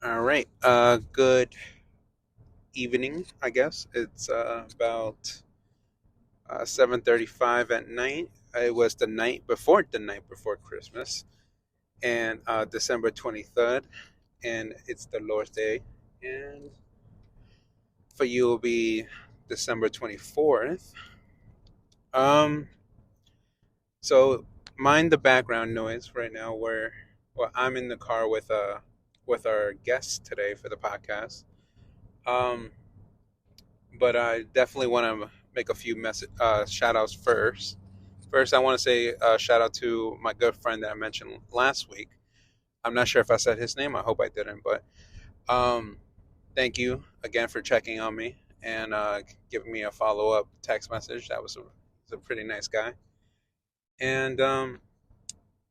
All right. Good evening. I guess it's about 7:35 at night. It was the night before Christmas, and December 23rd, and it's the Lord's Day, and for you will be December 24th. Um. So mind the background noise right now. I'm in the car with our guests today for the podcast. Um. But I definitely want to make a few shout outs first. First, I want to say shout out to my good friend that I mentioned last week. I'm not sure if I said his name. I hope I didn't, but um, thank you again for checking on me and giving me a follow up text message. He's a pretty nice guy. And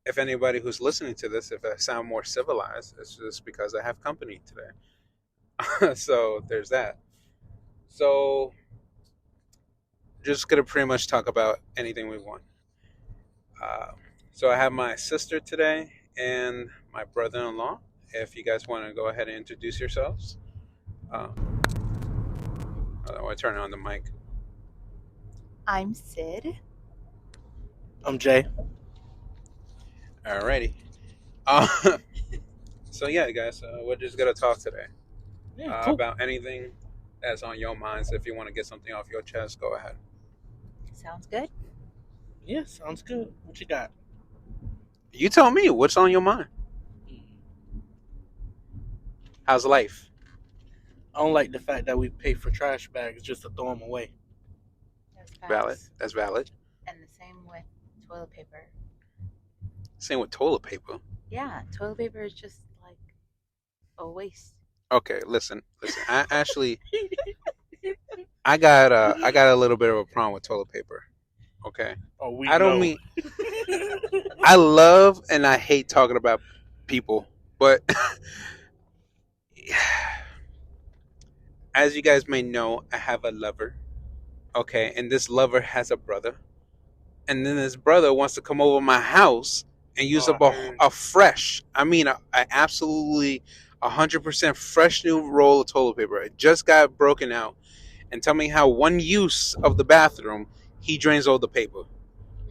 if anybody who's listening to this, if I sound more civilized, it's just because I have company today. So there's that. So just gonna pretty much talk about anything we want. Uh, so I have my sister today and my brother-in-law. If you guys want to go ahead and introduce yourselves, I want to turn on the mic. I'm Sid. I'm Jay. Alrighty. So yeah, guys, we're just gonna talk today Cool. about anything that's on your minds. If you want to get something off your chest, go ahead. Sounds good. Yeah, sounds good. What you got? You tell me what's on your mind. How's life? I don't like the fact that we pay for trash bags just to throw them away. That's Valid. facts. That's valid. And the same with toilet paper. Same with toilet paper. Yeah, toilet paper is just like a waste. Okay, listen. I actually, I got a little bit of a problem with toilet paper. Okay, Oh, we I don't know. mean I love and I hate talking about people, but as you guys may know, I have a lover. Okay, and this lover has a brother, and then this brother wants to come over my house and use up a fresh, I mean, a absolutely 100% fresh new roll of toilet paper. It just got broken out, and tell me how one use of the bathroom he drains all the paper.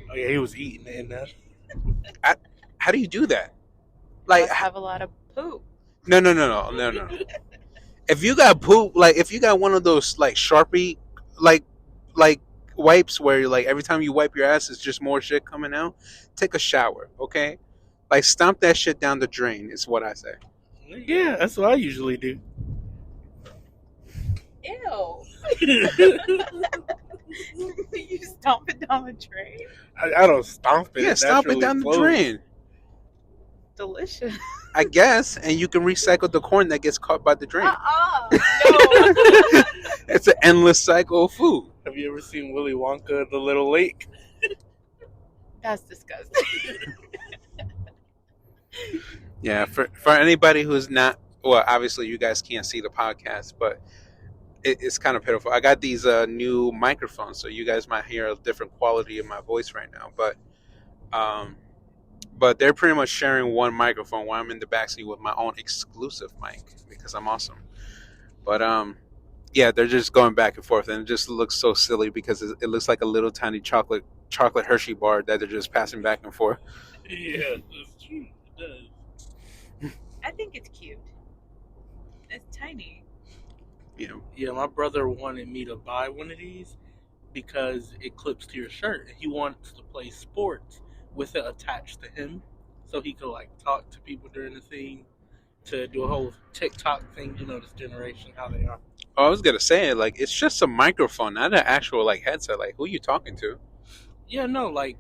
Oh yeah, he was eating it in there. How do you do that? Like, Must have a lot of poop. no. If you got poop, like if you got one of those like Sharpie, like like wipes where like every time you wipe your ass, it's just more shit coming out. Take a shower, okay? Like stomp that shit down the drain is what I say. Yeah, that's what I usually do. Ew. You stomp it down the drain? I don't stomp it. Yeah, stomp it down the drain. Delicious. I guess, and you can recycle the corn that gets caught by the drain. No. It's an endless cycle of food. Have you ever seen Willy Wonka and the Little Lake? That's disgusting. Yeah, for anybody who's not, well, obviously you guys can't see the podcast, but it's kind of pitiful. I got these new microphones, so you guys might hear a different quality of my voice right now, um, but they're pretty much sharing one microphone while I'm in the backseat with my own exclusive mic because I'm awesome. But yeah, they're just going back and forth, and it just looks so silly because it looks like a little tiny chocolate Hershey bar that they're just passing back and forth. Yeah, that's true. It does. I think it's cute. It's tiny. You know, Yeah, my brother wanted me to buy one of these because it clips to your shirt, and he wants to play sports with it attached to him, so he could like talk to people during the scene, to do a whole TikTok thing. You know, this generation how they are. oh, I was gonna say like it's just a microphone, not an actual like headset. Like who you talking to? Yeah, no, like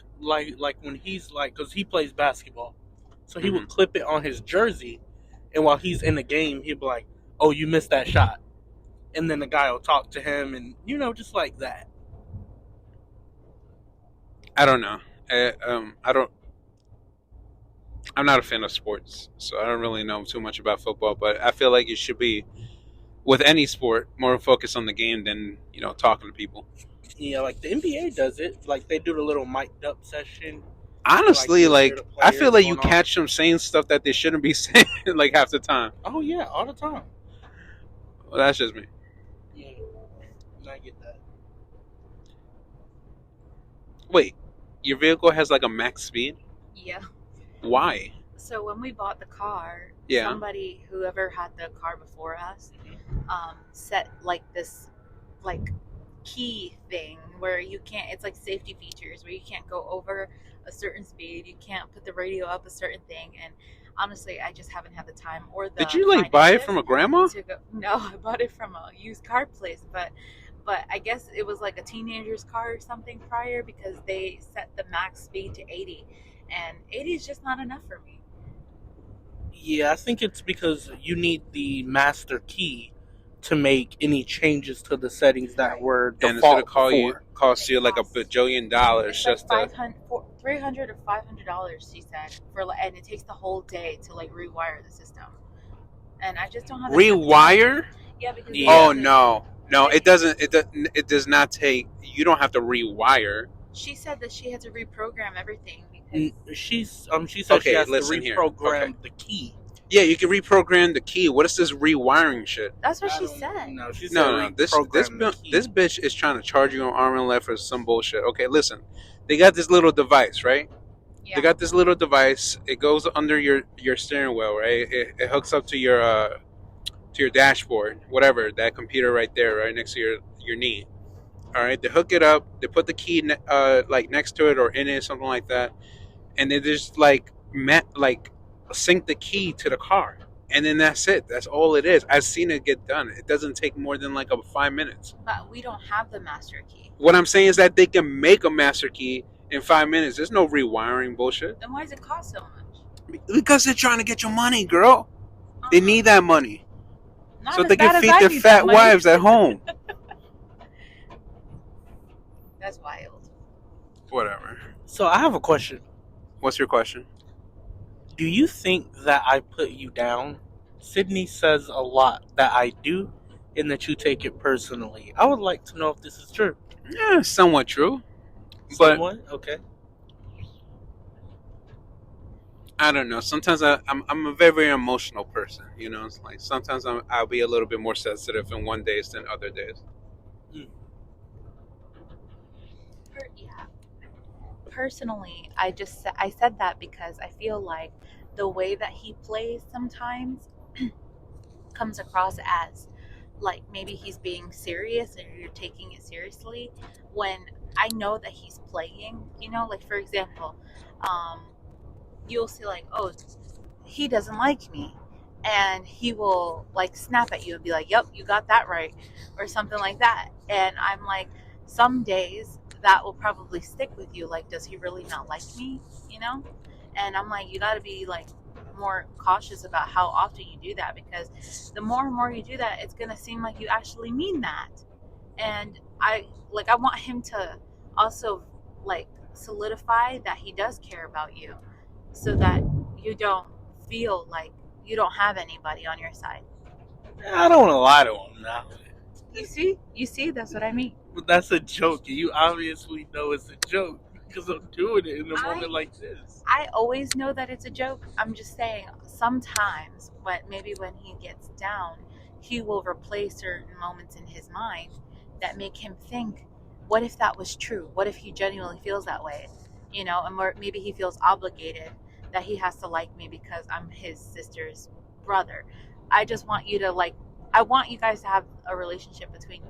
when he's like, because he plays basketball, so he would clip it on his jersey, and while he's in the game, he'd be like, "Oh, you missed that shot," and then the guy will talk to him, and just like that. I don't know. I don't. I'm not a fan of sports, so I don't really know too much about football. But I feel like you should be with any sport more focused on the game than talking to people. Yeah, like the NBA does it. Like they do the little mic'd up session, Honestly, you'll hear like the I feel players like you going off. catch them saying stuff that they shouldn't be saying like half the time. Oh yeah, all the time. Well, that's just me. Yeah, I get that. Wait, your vehicle has like a max speed? Yeah. Why? So when we bought the car, Yeah. somebody, whoever had the car before us, Mhm. set like this like key thing where you can't, it's like safety features where you can't go over a certain speed, you can't put the radio up a certain thing, and honestly I just haven't had the time or the Did you like buy it from a grandma? to go. No, I bought it from a used car place, but I guess it was like a teenager's car or something prior, because they set the max speed to 80, and 80 is just not enough for me. Yeah, I think it's because you need the master key to make any changes to the settings that Right. were And it's gonna default before. cost you like a bajillion dollars It's just like to. $300 or $500, she said, and it takes the whole day to like rewire the system. And I just don't have Rewire? Yeah, because Yeah. Oh no, it doesn't. It does not take. You don't have to rewire. She said that she had to reprogram everything because She said Okay, she has to listen here. reprogram Okay. the key. Yeah, you can reprogram the key. What is this rewiring shit? that's what I she don't said. know. She said No. This reprogram the key. this bitch is trying to charge you an arm and leg for some bullshit. Okay, listen. They got this little device, right? Yeah. They got this little device. It goes under your steering wheel, right? It hooks up to your dashboard, whatever, that computer right there, right next to your knee. All right, they hook it up. They put the key like next to it or in it, something like that, and they just like sync the key to the car, and then that's it. That's all it is. I've seen it get done. It doesn't take more than like 5 minutes. But we don't have the master key. What I'm saying is that they can make a master key in 5 minutes. There's no rewiring bullshit. Then why does it cost so much? Because they're trying to get your money, girl. They need that money Not so as they bad can as feed I their need fat that money. wives at home. That's wild. Whatever. So I have a question. What's your question? Do you think that I put you down? Sydney says a lot that I do, and that you take it personally. I would like to know if this is true. Yeah, somewhat true. But Someone? Okay. I don't know. Sometimes I'm a very, very emotional person. You know, it's like sometimes I'll be a little bit more sensitive in one days than other days. Yeah. Personally, I said that because I feel like the way that he plays sometimes comes across as like maybe he's being serious and you're taking it seriously, when I know that he's playing, like for example, you'll see like, oh, he doesn't like me, and he will like snap at you and be like, yep, you got that right, or something like that. And I'm like, some days that will probably stick with you, like, does he really not like me? And I'm like, you got to be like more cautious about how often you do that, because the more and more you do that, it's going to seem like you actually mean that. And I want him to also like solidify that he does care about you, so that you don't feel like you don't have anybody on your side. I don't want to lie to him now. You see, that's what I mean. But that's a joke. You obviously know it's a joke because I'm doing it in a moment like this. I always know that it's a joke. I'm just saying sometimes, maybe when he gets down, he will replay certain moments in his mind that make him think, what if that was true? What if he genuinely feels that way? And maybe he feels obligated that he has to like me because I'm his sister's brother. I just want you to I want you guys to have a relationship between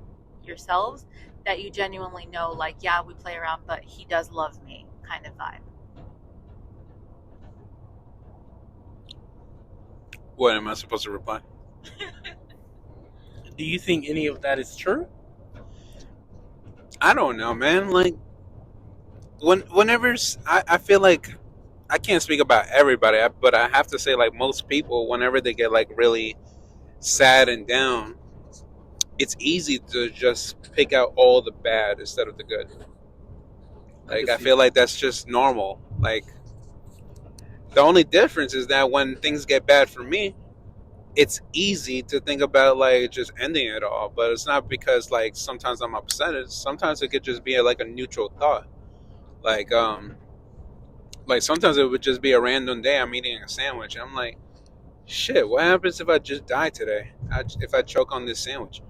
yourselves that you genuinely know, like, yeah, we play around, but he does love me kind of vibe. What am I supposed to reply? Do you think any of that is true? I don't know, man. Like, whenever I feel like I can't speak about everybody, but I have to say, like, most people, whenever they get like really sad and down, it's easy to just pick out all the bad instead of the good. Like, I feel like that's just normal. Like, the only difference is that when things get bad for me, it's easy to think about like just ending it all. But it's not because like sometimes I'm upset. Sometimes it could just be like a neutral thought. Like Like sometimes it would just be a random day I'm eating a sandwich, and I'm like, shit, what happens if I just die today? If I choke on this sandwich?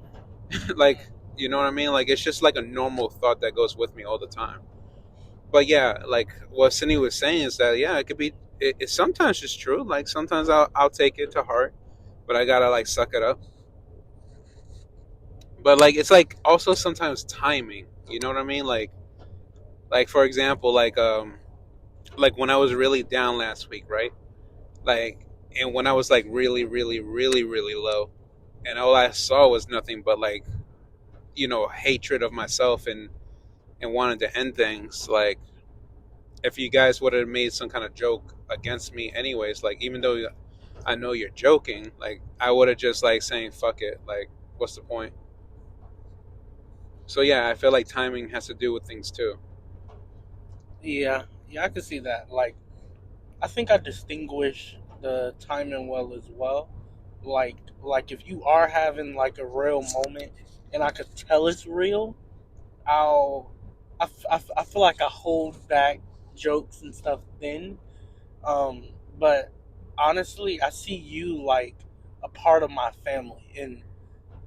Like, you know what I mean? Like, it's just like a normal thought that goes with me all the time. But yeah, like what Cindy was saying is that, yeah, it could be, it sometimes just true. Like, sometimes I'll take it to heart, but I gotta like suck it up. But like, it's like also sometimes timing. You know what I mean? Like for example, like when I was really down last week, right? Like, and when I was like really, really, really, really low, and all I saw was nothing but like, hatred of myself and wanted to end things. Like, if you guys would have made some kind of joke against me, anyways, like even though I know you're joking, like I would have just like saying fuck it. Like, what's the point? So yeah, I feel like timing has to do with things too. Yeah, yeah, I can see that. Like, I think I distinguish the timing well as well. Like if you are having like a real moment, and I could tell it's real, I'll, I feel like I hold back jokes and stuff then. Um, but honestly, I see you like a part of my family, and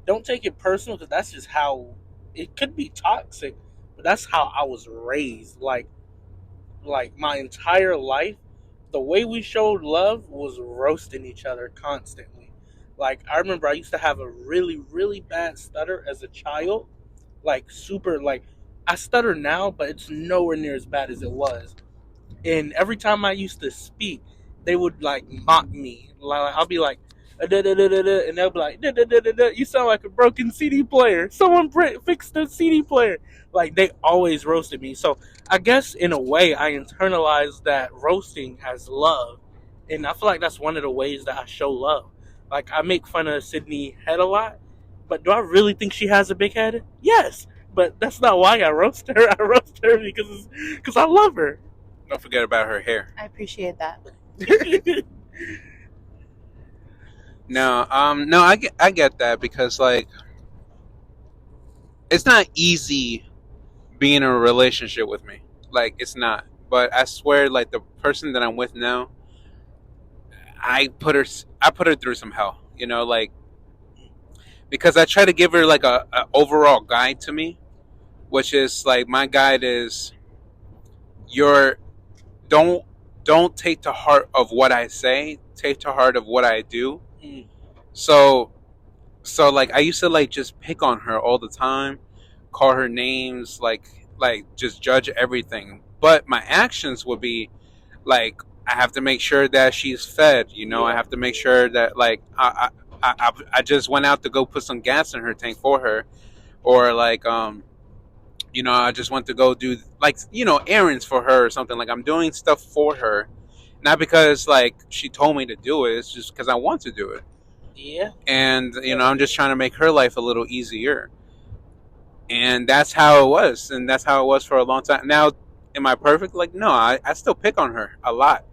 don't take it personal because that's just how it could be toxic, but that's how I was raised. Like my entire life, the way we showed love was roasting each other constantly. Like I remember I used to have a really really bad stutter as a child, like super like I stutter now, but it's nowhere near as bad as it was. And every time I used to speak, they would like mock me. Like I'll be like, da, da, da, da, da, and they'll be like, da, da, da, da, da, you sound like a broken CD player. Someone fix the CD player. Like they always roasted me. So I guess in a way, I internalized that roasting as love, and I feel like that's one of the ways that I show love. Like I make fun of Sydney head a lot, but do I really think she has a big head? Yes, but that's not why I roast her. I roast her because I love her. Don't forget about her hair. I appreciate that. No, I get that because like it's not easy being in a relationship with me. Like it's not. But I swear, like the person that I'm with now, I put her through some hell. Like because I try to give her like a overall guide to me, which is like my guide is your don't don't take to heart of what I say, take to heart of what I do. Mm. So like I used to like just pick on her all the time, call her names, like just judge everything. But my actions would be like I have to make sure that she's fed. I Yeah. have to make sure that like I just went out to go put some gas in her tank for her, or like I just went to go do like errands for her or something. Like I'm doing stuff for her, not because like she told me to do it. It's just because I want to do it. Yeah. And I'm just trying to make her life a little easier. And that's how it was, and that's how it was for a long time. Now, am I perfect? Like, no, I still pick on her a lot.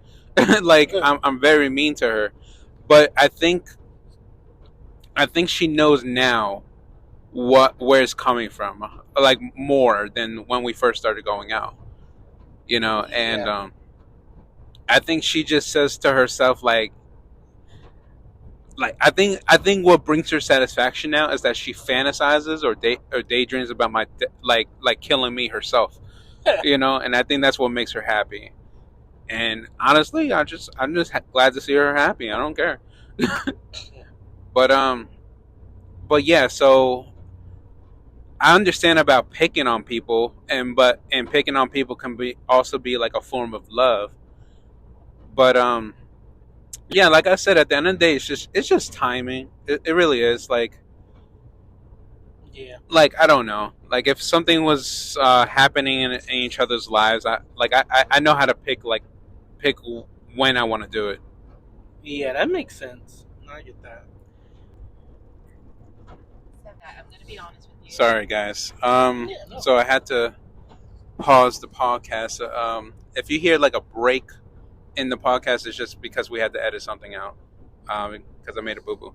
Like I'm very mean to her, but I think she knows now where it's coming from, like more than when we first started going out. And Yeah. I think she just says to herself like I think what brings her satisfaction now is that she fantasizes or daydreams about my like killing me herself, and I think that's what makes her happy. And honestly, I'm just glad to see her happy. I don't care. But yeah, so I understand about picking on people, and picking on people can be also be like a form of love. But yeah, like I said, at the end of the day, it's just timing. It really is. Yeah. Like I don't know. Like if something was happening in each other's lives, I know how to pick when I want to do it. Yeah, that makes sense. I get that. I'm going to be honest with you. Sorry, guys. Yeah, no. So I had to pause the podcast. If you hear like a break in the podcast, it's just because we had to edit something out. Because I made a boo boo.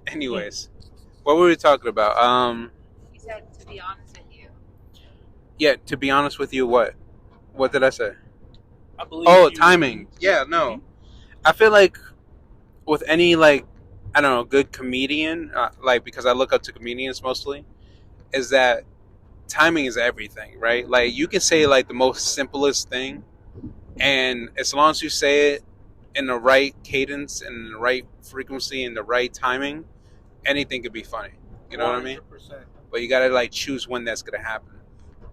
Anyways, what were we talking about? You said to be honest with you. Yeah, to be honest with you, what did I say? I believe Oh, you. timing. Yeah, no. Mhm. I feel like with any like I don't know good comedian, like because I look up to comedians mostly, is that timing is everything, right? Like you can say like the most simplest thing, and as long as you say it in the right cadence and the right frequency and the right timing, anything could be funny. You know what I mean? 100%. But you gotta like choose when that's gonna happen.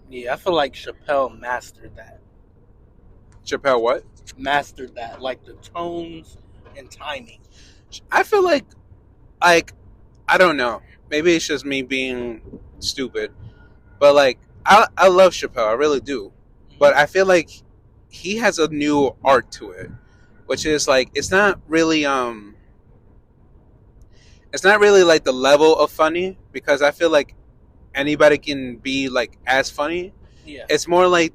Yeah, I feel like Chappelle mastered that. Chappelle, what? Mastered that, like the tones and timing. I feel like I don't know. Maybe it's just me being stupid, but like I love Chappelle, I really do. But I feel like he has a new art to it, which is like it's not really like the level of funny because I feel like anybody can be like as funny. Yeah. It's more like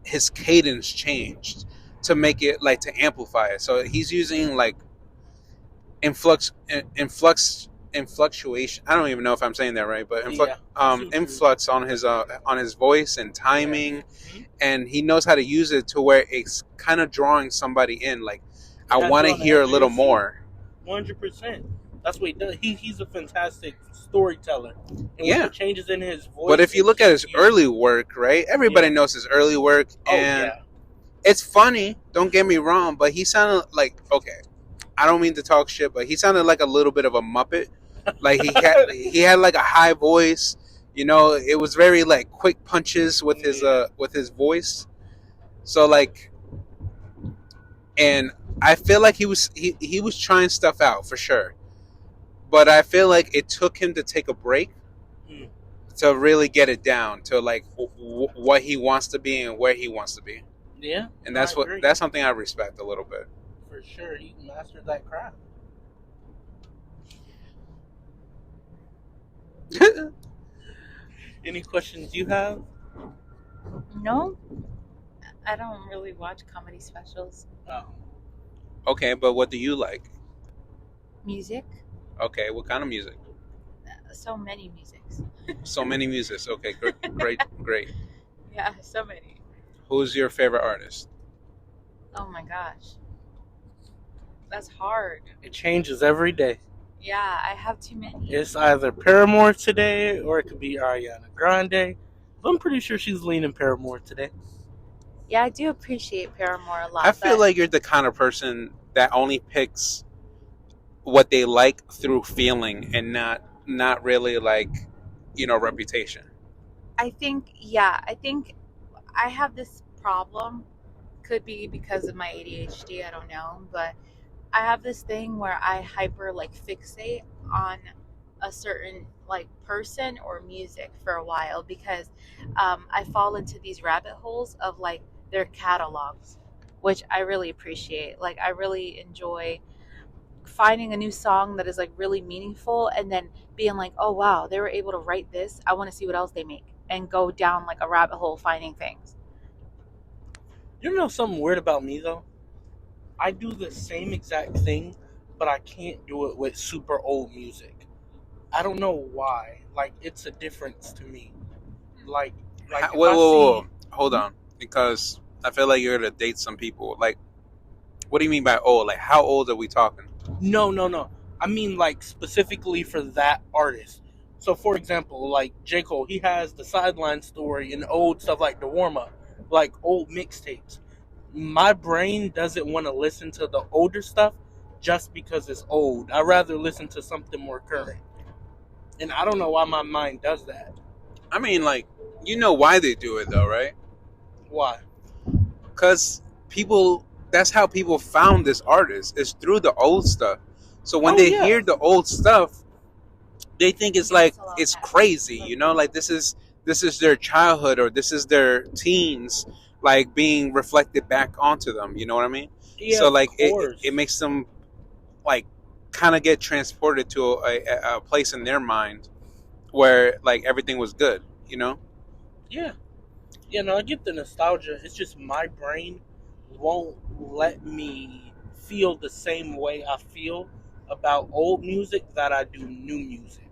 his cadence changed to make it like to amplify it. So he's using like influctuation. I don't even know if I'm saying that right, but influx on his voice and timing, Mhm. and he knows how to use it to where it's kind of drawing somebody in. Like I Has want it to on the hear a edge of little your seat. more. 100%. That's what he does. He's a fantastic storyteller. And Yeah. with the changes in his voice. But if you look at his early work, right? Everybody Yeah. knows his early work, Oh, and yeah. it's funny. Don't get me wrong, but he sounded like okay. I don't mean to talk shit, but he sounded like a little bit of a muppet. Like he had like a high voice. You know, it was very like quick punches with his voice. So like, and I feel like he was trying stuff out for sure. But I feel like it took him to take a break Mm. to really get it down to like what he wants to be and where he wants to be. Yeah. And I agree. that's something I respect a little bit. For sure. He mastered that craft. Any questions you have? No, I don't really watch comedy specials. Oh. Okay, but what do you like? Music, Okay, what kind of music? so many musics. So many musics. Okay, great. Yeah, so many. Who's your favorite artist? Oh my gosh, that's hard. It changes every day. Yeah, I have too many. It's either Paramore today or it could be Ariana Grande. I'm pretty sure she's leaning Paramore today. Yeah, I do appreciate Paramore a lot. I feel but like you're the kind of person that only picks what they like through feeling and not really like reputation. I think I have this problem. Could be because of my ADHD, I don't know, but I have this thing where I hyper like fixate on a certain like person or music for a while because I fall into these rabbit holes of like their catalogs, which I really appreciate. Like I really enjoy finding a new song that is like really meaningful and then being like, oh wow, they were able to write this. I want to see what else they make and go down like a rabbit hole finding things. You know something weird about me though? I do the same exact thing, but I can't do it with super old music. I don't know why. Like it's a difference to me. Like if Whoa, I whoa, see hold on, because I feel like you're gonna date some people. Like, what do you mean by old? Like, how old are we talking? no. I mean like specifically for that artist. So for example, like J. Cole, he has the Sideline Story and old stuff like the warm up, like old mixtapes. My brain doesn't want to listen to the older stuff just because it's old. I'd rather listen to something more current. And I don't know why my mind does that. I mean, like, you know why they do it though, right? Why? Because people, that's how people found this artist, is through the old stuff. So when Oh, they yeah. hear the old stuff, they think it's like It's a lot it's better. crazy, like this is their childhood or this is their teens like being reflected back onto them. You know what I mean? Yeah, So of like course. it makes them like kind of get transported to a place in their mind where like everything was good. You know? Yeah. Yeah, no, I get the nostalgia. It's just my brain won't let me feel the same way I feel about old music that I do new music.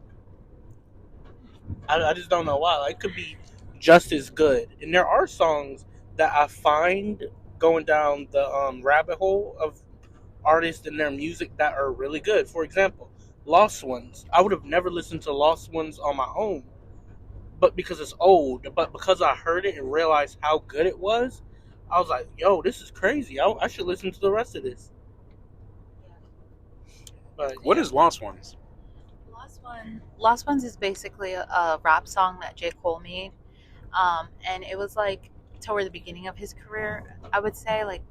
I just don't know why. Like, it could be just as good. And there are songs that I find going down the rabbit hole of artists and their music that are really good. For example, Lost Ones. I would have never listened to Lost Ones on my own, but because it's old, but because I heard it and realized how good it was, I was like, yo, this is crazy. I should listen to the rest of this. But What yeah. is Lost Ones? Lost Ones is basically a rap song that J. Cole made. And it was like toward the beginning of his career, I would say, like,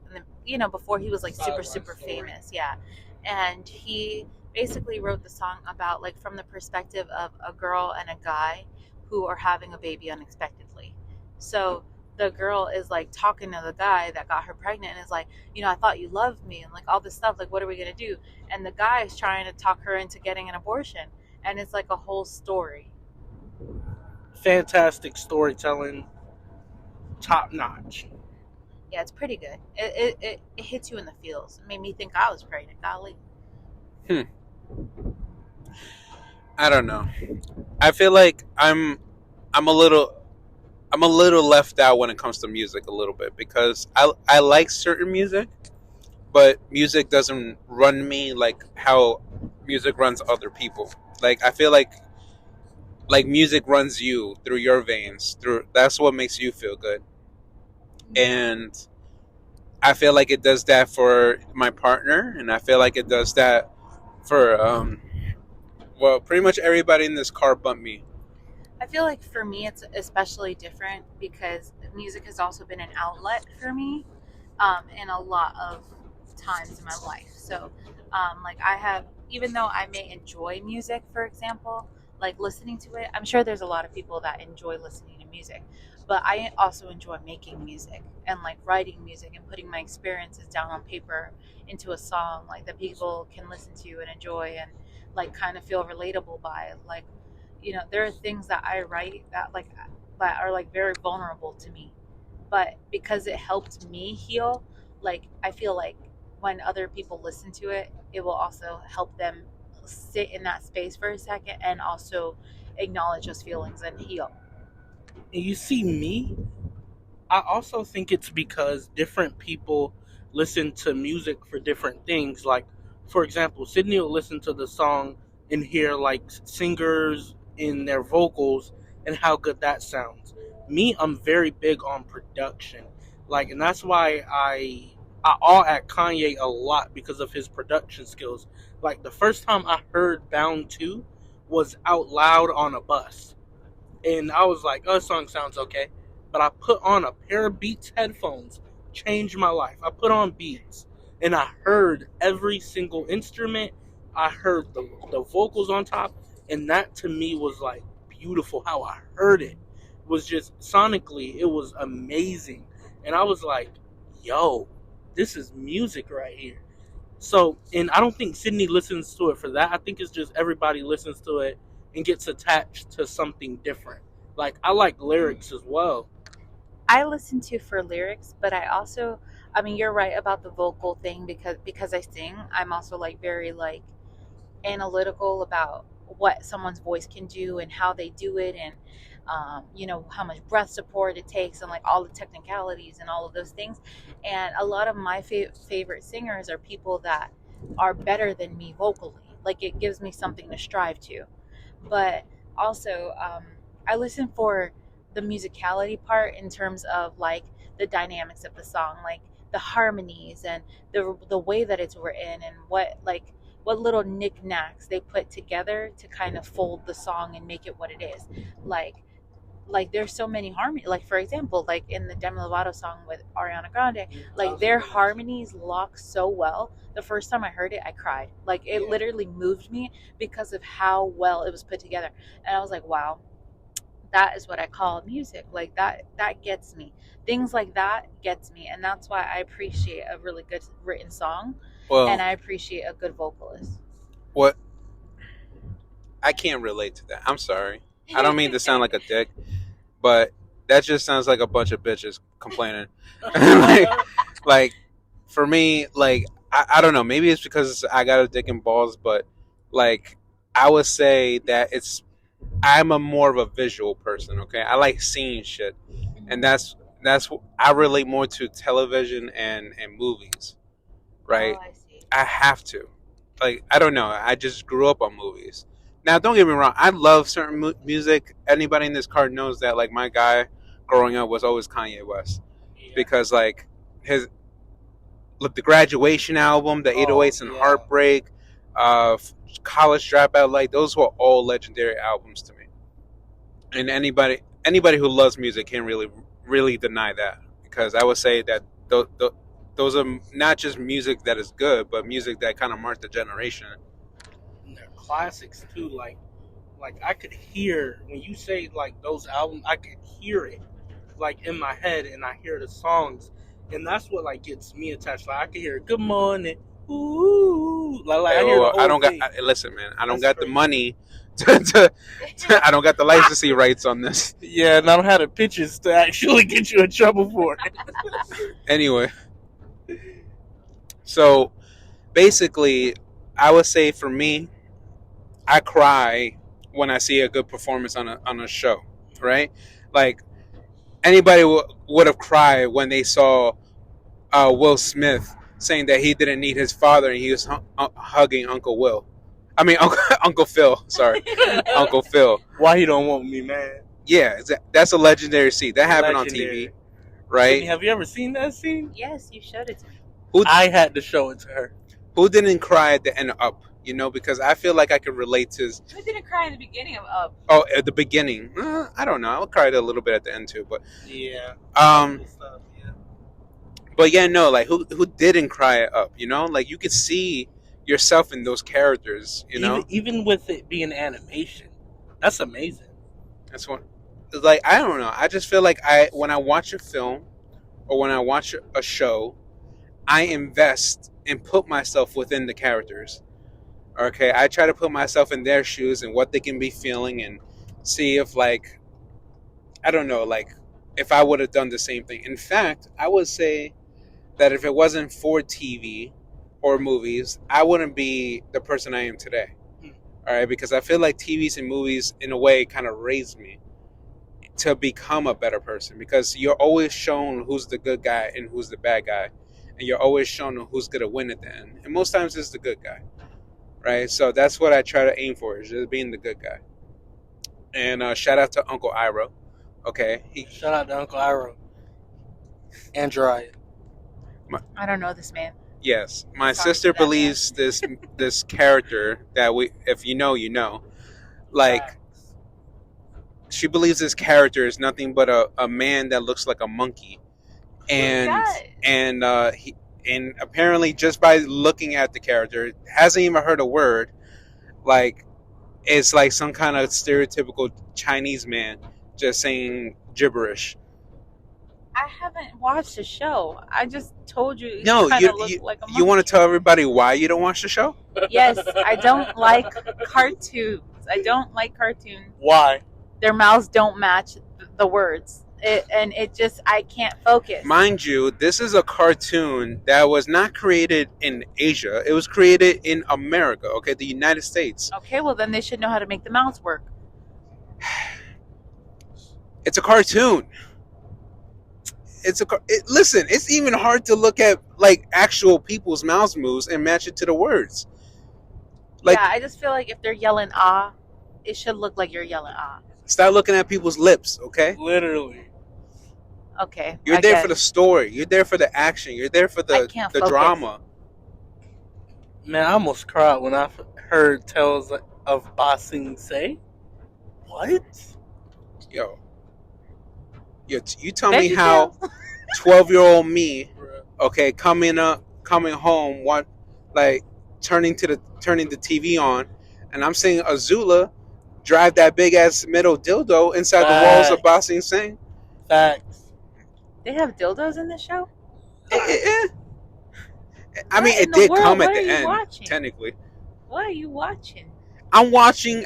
before he was like super famous. Yeah. And he basically wrote the song about, like, from the perspective of a girl and a guy who are having a baby unexpectedly. So the girl is like talking to the guy that got her pregnant and is like, I thought you loved me and like all this stuff, like, what are we going to do? And the guy is trying to talk her into getting an abortion. And it's like a whole story. Fantastic storytelling, top notch. Yeah, it's pretty good. It hits you in the feels. It made me think I was pregnant. Golly. I don't know. I feel like I'm a little left out when it comes to music a little bit because I like certain music, but music doesn't run me like how music runs other people. Like I feel like music runs you through your veins. That's what makes you feel good. And I feel like it does that for my partner, and I feel like it does that for pretty much everybody in this car but me. I feel like for me it's especially different because music has also been an outlet for me in a lot of times in my life. So like I have, even though I may enjoy music, for example, like listening to it, I'm sure there's a lot of people that enjoy listening to music, but I also enjoy making music and like writing music and putting my experiences down on paper into a song like that people can listen to and enjoy and like kind of feel relatable by. Like, there are things that I write that are like very vulnerable to me, but because it helped me heal, like I feel like when other people listen to it, it will also help them sit in that space for a second and also acknowledge those feelings and heal. And you see me, I also think it's because different people listen to music for different things. Like, for example, Sydney will listen to the song and hear like singers in their vocals and how good that sounds. Me, I'm very big on production. Like, and that's why I all at Kanye a lot because of his production skills. Like the first time I heard Bound 2 was out loud on a bus. And I was like, oh, this song sounds okay. But I put on a pair of Beats headphones, changed my life. I put on Beats, and I heard every single instrument. I heard the vocals on top, and that to me was like beautiful. How I heard it was just sonically, it was amazing. And I was like, yo, this is music right here. So, and I don't think Sydney listens to it for that. I think it's just everybody listens to it and gets attached to something different. Like, I like lyrics as well. I listen to for lyrics, but I also, I mean, you're right about the vocal thing because I sing. I'm also like very like analytical about what someone's voice can do and how they do it, and how much breath support it takes and like all the technicalities and all of those things. And a lot of my favorite singers are people that are better than me vocally. Like it gives me something to strive to. But also, I listen for the musicality part in terms of like the dynamics of the song, like the harmonies and the way that it's written and what little knickknacks they put together to kind of fold the song and make it what it is. Like there's so many harmony. Like for example, like in the Demi Lovato song with Ariana Grande, like their harmonies lock so well. The first time I heard it, I cried. Like it literally moved me because of how well it was put together. And I was like, wow, that is what I call music. Like that gets me. Things like that gets me, and that's why I appreciate a really good written song, and Well, I appreciate a good vocalist. what I can't relate to that. I'm sorry. I don't mean to sound like a dick, but that just sounds like a bunch of bitches complaining. like, like for me, like I don't know. Maybe it's because I got a dick and balls, but like I would say that I'm a more of a visual person. Okay, I like seeing shit, and that's I relate more to television and movies, right? Oh, I see. I have to. Like, I don't know. I just grew up on movies. Now, don't get me wrong. I love certain music. Anybody in this car knows that. Like, my guy growing up was always Kanye West Yeah. because, like, his look, the Graduation album, the 808s and yeah. Heartbreak, College Dropout, like those were all legendary albums to me. And anybody who loves music can't really deny that, because I would say that those are not just music that is good, but music that kind of marked the generation. And they're classics too. Like I could hear when you say like those albums, I could hear it like in my head, and I hear the songs, and that's what like gets me attached. Like I can hear "Good Morning," ooh, like I hear the whole I don't thing. listen, man. I don't That's got the crazy. money I don't got the licensing rights on this. Yeah, and I don't have the pictures to actually get you in trouble for it. Anyway, so basically, I would say for me, I cry when I see a good performance on a show, right? Like anybody would have cried when they saw Will Smith saying that he didn't need his father and he was hugging Uncle Will. I mean Uncle Phil. Sorry, Uncle Phil. Why he don't want me, man? Yeah, that's a legendary scene. That happened on Legendary. TV, right? Sydney, have you ever seen that scene? Yes, you showed it to me. I had to show it to her. Who didn't cry at the end of Up? You know, because I feel like I could relate to. Who didn't cry in the beginning of Up? Oh, at the beginning, I don't know. I cried a little bit at the end too, but Yeah. Stuff, yeah. but yeah, no, like who didn't cry at Up? You know, like you could see yourself in those characters. You know, even with it being animation, that's amazing. that's what. Like I don't know. I just feel like when I watch a film or when I watch a show, I invest and put myself within the characters. Okay, I try to put myself in their shoes and what they can be feeling and see if, like, I don't know, like, if I would have done the same thing. In fact, I would say that if it wasn't for TV or movies, I wouldn't be the person I am today. All right, because I feel like TVs and movies, in a way, kind of raised me to become a better person, because you're always shown who's the good guy and who's the bad guy, and you're always shown who's going to win at the end. And most times it's the good guy. Right, so that's what I try to aim for, is just being the good guy. And shout out to Uncle Iroh. Okay, Shout out to Uncle Iroh and Jiraiya. I don't know this man. Yes, my Sorry sister for that, believes this character that if you know, you know. Like, she believes this character is nothing but a man that looks like a monkey, and he. And apparently, just by looking at the character, hasn't even heard a word. Like, it's like some kind of stereotypical Chinese man just saying gibberish. I haven't watched the show. I just told you. No, Like a you want to tell everybody why you don't watch the show? Yes, I don't like cartoons. I don't like cartoons. Why? Their mouths don't match the words. I can't focus. Mind you, this is a cartoon that was not created in Asia. It was created in America, okay, the United States. Okay, well then they should know how to make the mouths work. It's a cartoon. Listen, it's even hard to look at like actual people's mouth moves and match it to the words. Like, yeah, I just feel like if they're yelling ah, it should look like you're yelling ah. start looking at people's lips, okay? Literally. Okay. You're I there guess. for the story. You're there for the action. You're there for I the can't focus. drama. Man, I almost cried when I heard tales of Ba Sing Se. What? Yo, you tell me how 12-year-old me, okay, coming home, turning the TV on, and I'm seeing Azula drive that big ass metal dildo inside the walls of Ba Sing Se. Facts. They have dildos in the show? I mean, it did come at the end, technically. What are you watching? I'm watching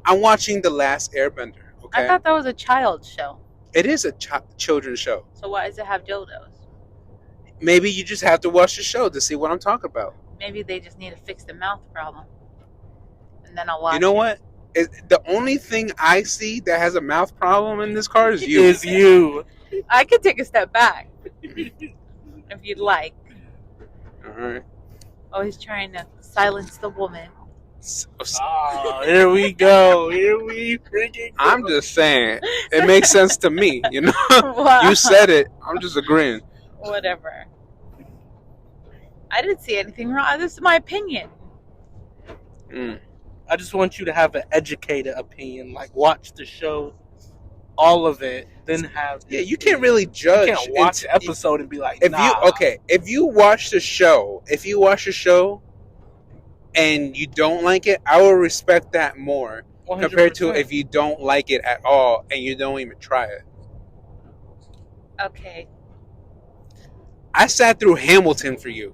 The Last Airbender. Okay, I thought that was a child's show. it is a children's show. So why does it have dildos? Maybe you just have to watch the show to see what I'm talking about. Maybe they just need to fix the mouth problem. And then I'll watch You know it. what? The only thing I see that has a mouth problem in this car is you. Is you. I could take a step back if you'd like. All right. Always trying to silence the woman. Oh, here we go. Here we freaking go. I'm just saying, it makes sense to me. You know, Wow. you said it. I'm just agreeing. Whatever. I didn't see anything wrong. This is my opinion. Mm. I just want you to have an educated opinion. Like, watch the show, all of it, then have. Yeah, you can't really judge. You can't watch the episode and be like, if nah. if you watch the show, and you don't like it, I will respect that more 100%. compared to if you don't like it at all and you don't even try it. Okay. I sat through Hamilton for you.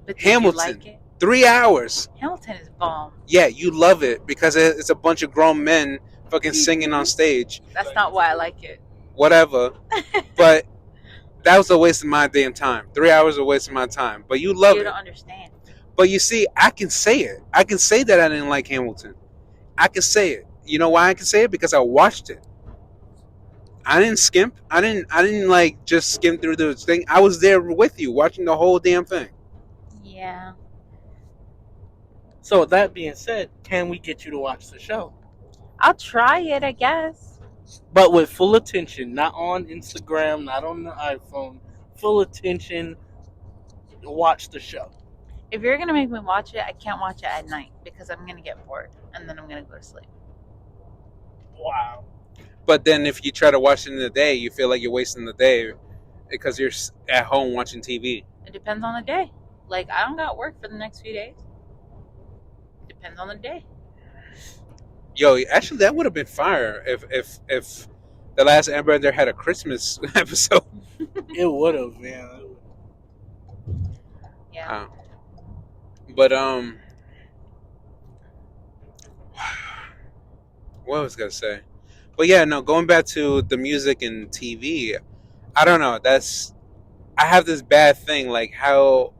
But did Hamilton. you like it? 3 hours. Hamilton is bomb. Yeah, you love it because it's a bunch of grown men fucking singing on stage. That's not why I like it. Whatever. But that was a waste of my damn time. 3 hours a waste of my time. But you love You it. don't understand. But you see, I can say it. I can say that I didn't like Hamilton. I can say it. You know why I can say it? Because I watched it. I didn't skimp. I didn't like just skim through the thing. I was there with you watching the whole damn thing. Yeah. So with that being said, can we get you to watch the show? I'll try it, I guess. But with full attention, not on Instagram, not on the iPhone. Full attention, watch the show. If you're going to make me watch it, I can't watch it at night because I'm going to get bored and then I'm going to go to sleep. Wow. But then if you try to watch it in the day, you feel like you're wasting the day because you're at home watching TV. It depends on the day. Like, I don't got work for the next few days. It depends on the day. Yo, actually, that would have been fire if the last Airbender had a Christmas episode. It would have, man. Yeah. But what was I gonna say? But yeah, no. Going back to the music and TV, I don't know. I have this bad thing, like how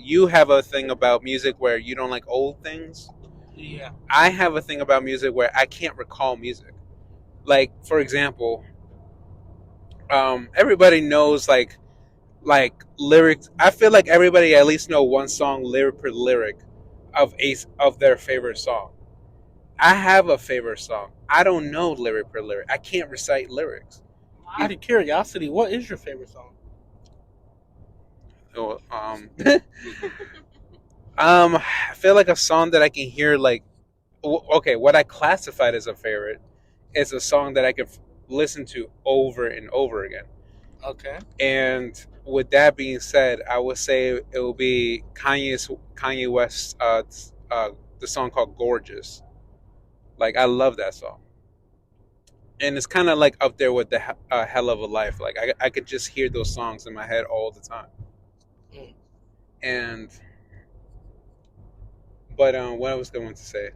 you have a thing about music where you don't like old things. Yeah. I have a thing about music where I can't recall music. Like, for example, everybody knows like lyrics. I feel like everybody at least know one song lyric per lyric of their favorite song. I have a favorite song. I don't know lyric per lyric. I can't recite lyrics. Out of curiosity, what is your favorite song? Oh, I feel like a song that I can hear like, okay, what I classified as a favorite is a song that I could listen to over and over again. Okay. And with that being said, I would say it will be Kanye West's the song called "Gorgeous." Like, I love that song, and it's kind of like up there with the "Hell of a Life." Like, I could just hear those songs in my head all the time. And but what I was going to say,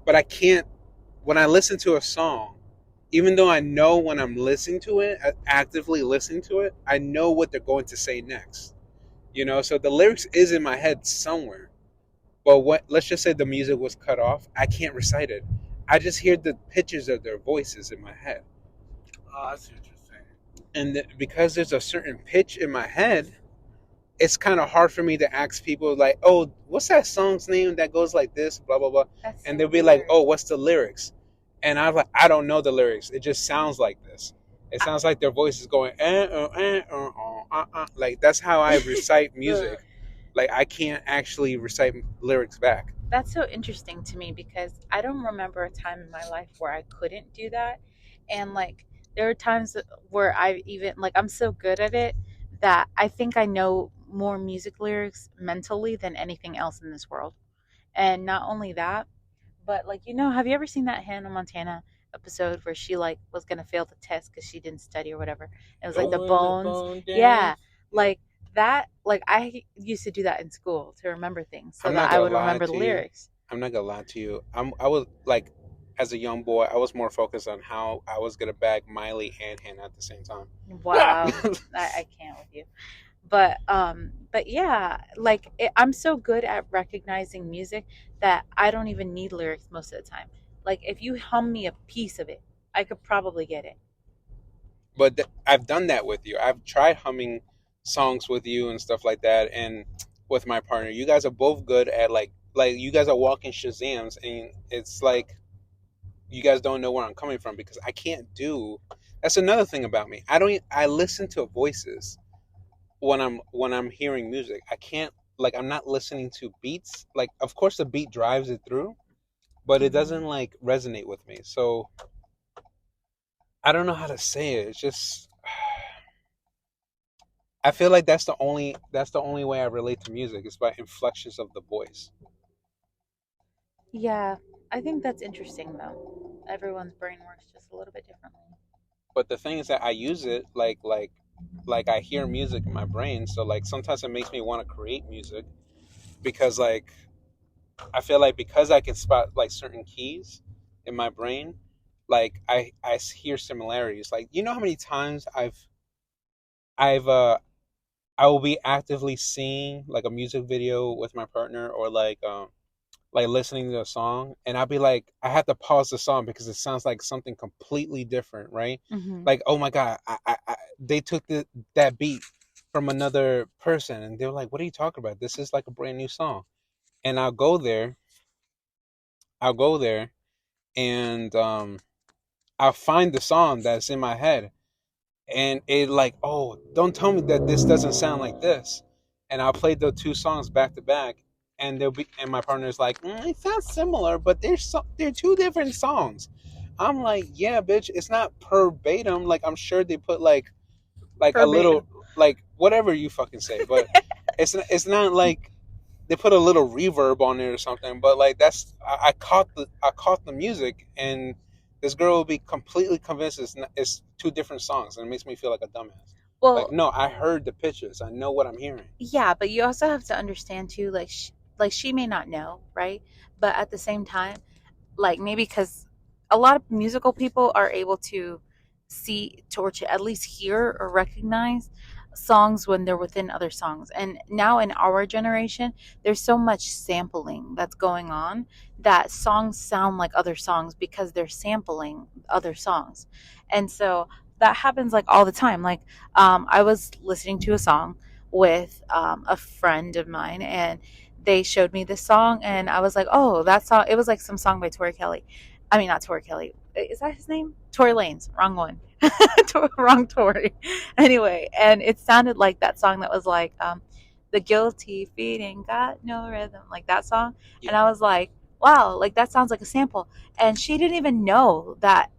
but I can't. When I listen to a song, even though I know when I'm listening to it, actively listening to it, I know what they're going to say next. You know, so the lyrics is in my head somewhere. But let's just say the music was cut off, I can't recite it. I just hear the pitches of their voices in my head. Oh, I see what you're saying. And because there's a certain pitch in my head, it's kind of hard for me to ask people like, oh, what's that song's name that goes like this, blah, blah, blah. That's And so they'll be weird. like, oh, what's the lyrics? And I'm like, I don't know the lyrics. It just sounds like this. It sounds like their voice is going, like that's how I recite music. Like, I can't actually recite lyrics back. That's so interesting to me because I don't remember a time in my life where I couldn't do that. And like, there are times where I even, like, I'm so good at it that I think I know more music lyrics mentally than anything else in this world. And not only that, but like, have you ever seen that Hannah Montana episode where she like was going to fail the test because she didn't study or whatever? It was like the bones. Yeah. Like that, like I used to do that in school to remember things so that I would remember the lyrics. I'm not gonna lie to you. I was like, as a young boy, I was more focused on how I was gonna bag Miley and Hannah at the same time. Wow. I can't with you. But yeah, like I'm so good at recognizing music that I don't even need lyrics most of the time. Like if you hum me a piece of it, I could probably get it. But I've done that with you. I've tried humming songs with you and stuff like that, and with my partner. You guys are both good at like you guys are walking Shazams, and it's like you guys don't know where I'm coming from because I can't do. That's another thing about me. I listen to voices when I'm hearing music. I can't like I'm not listening to beats. Like of course the beat drives it through, but it doesn't like resonate with me. So I don't know how to say it. It's just I feel like that's the only way I relate to music is by inflections of the voice. Yeah, I think that's interesting though. Everyone's brain works just a little bit differently. But the thing is that I use it like I hear music in my brain, so like sometimes it makes me want to create music because like I feel like because I can spot like certain keys in my brain, like I hear similarities. Like you know how many times I've I will be actively seeing like a music video with my partner or like listening to a song and I'll be like I have to pause the song because it sounds like something completely different, right? Mm-hmm. Like oh my god, they took that beat from another person and they're like, what are you talking about? This is like a brand new song. And I'll go there and I'll find the song that's in my head and it like, oh, don't tell me that this doesn't sound like this. And I'll play the two songs back to back, and they'll be, and my partner's like, it sounds similar, but they're two different songs. I'm like, yeah, bitch, it's not verbatim. Like I'm sure they put like a Verbatim. little like whatever you fucking say, but it's not like they put a little reverb on it or something. But like that's I caught the music and this girl will be completely convinced it's two different songs, and it makes me feel like a dumbass. Like, Well, no, I heard the pitches. I know what I'm hearing. yeah, but you also have to understand too, like, like she may not know, right? But at the same time, like maybe because a lot of musical people are able to see or to at least hear or recognize songs when they're within other songs. And now in our generation, there's so much sampling that's going on that songs sound like other songs because they're sampling other songs. And so that happens like all the time. Like I was listening to a song with a friend of mine, and they showed me this song, and I was like, oh, that song. It was like some song by Tori Kelly. I mean, not Tori Kelly. Is that his name? Tory Lanez. Wrong one. Wrong Tory. Anyway, and it sounded like that song that was like, the guilty feet ain't got no rhythm, like that song. And I was like, wow, like that sounds like a sample. And she didn't even know that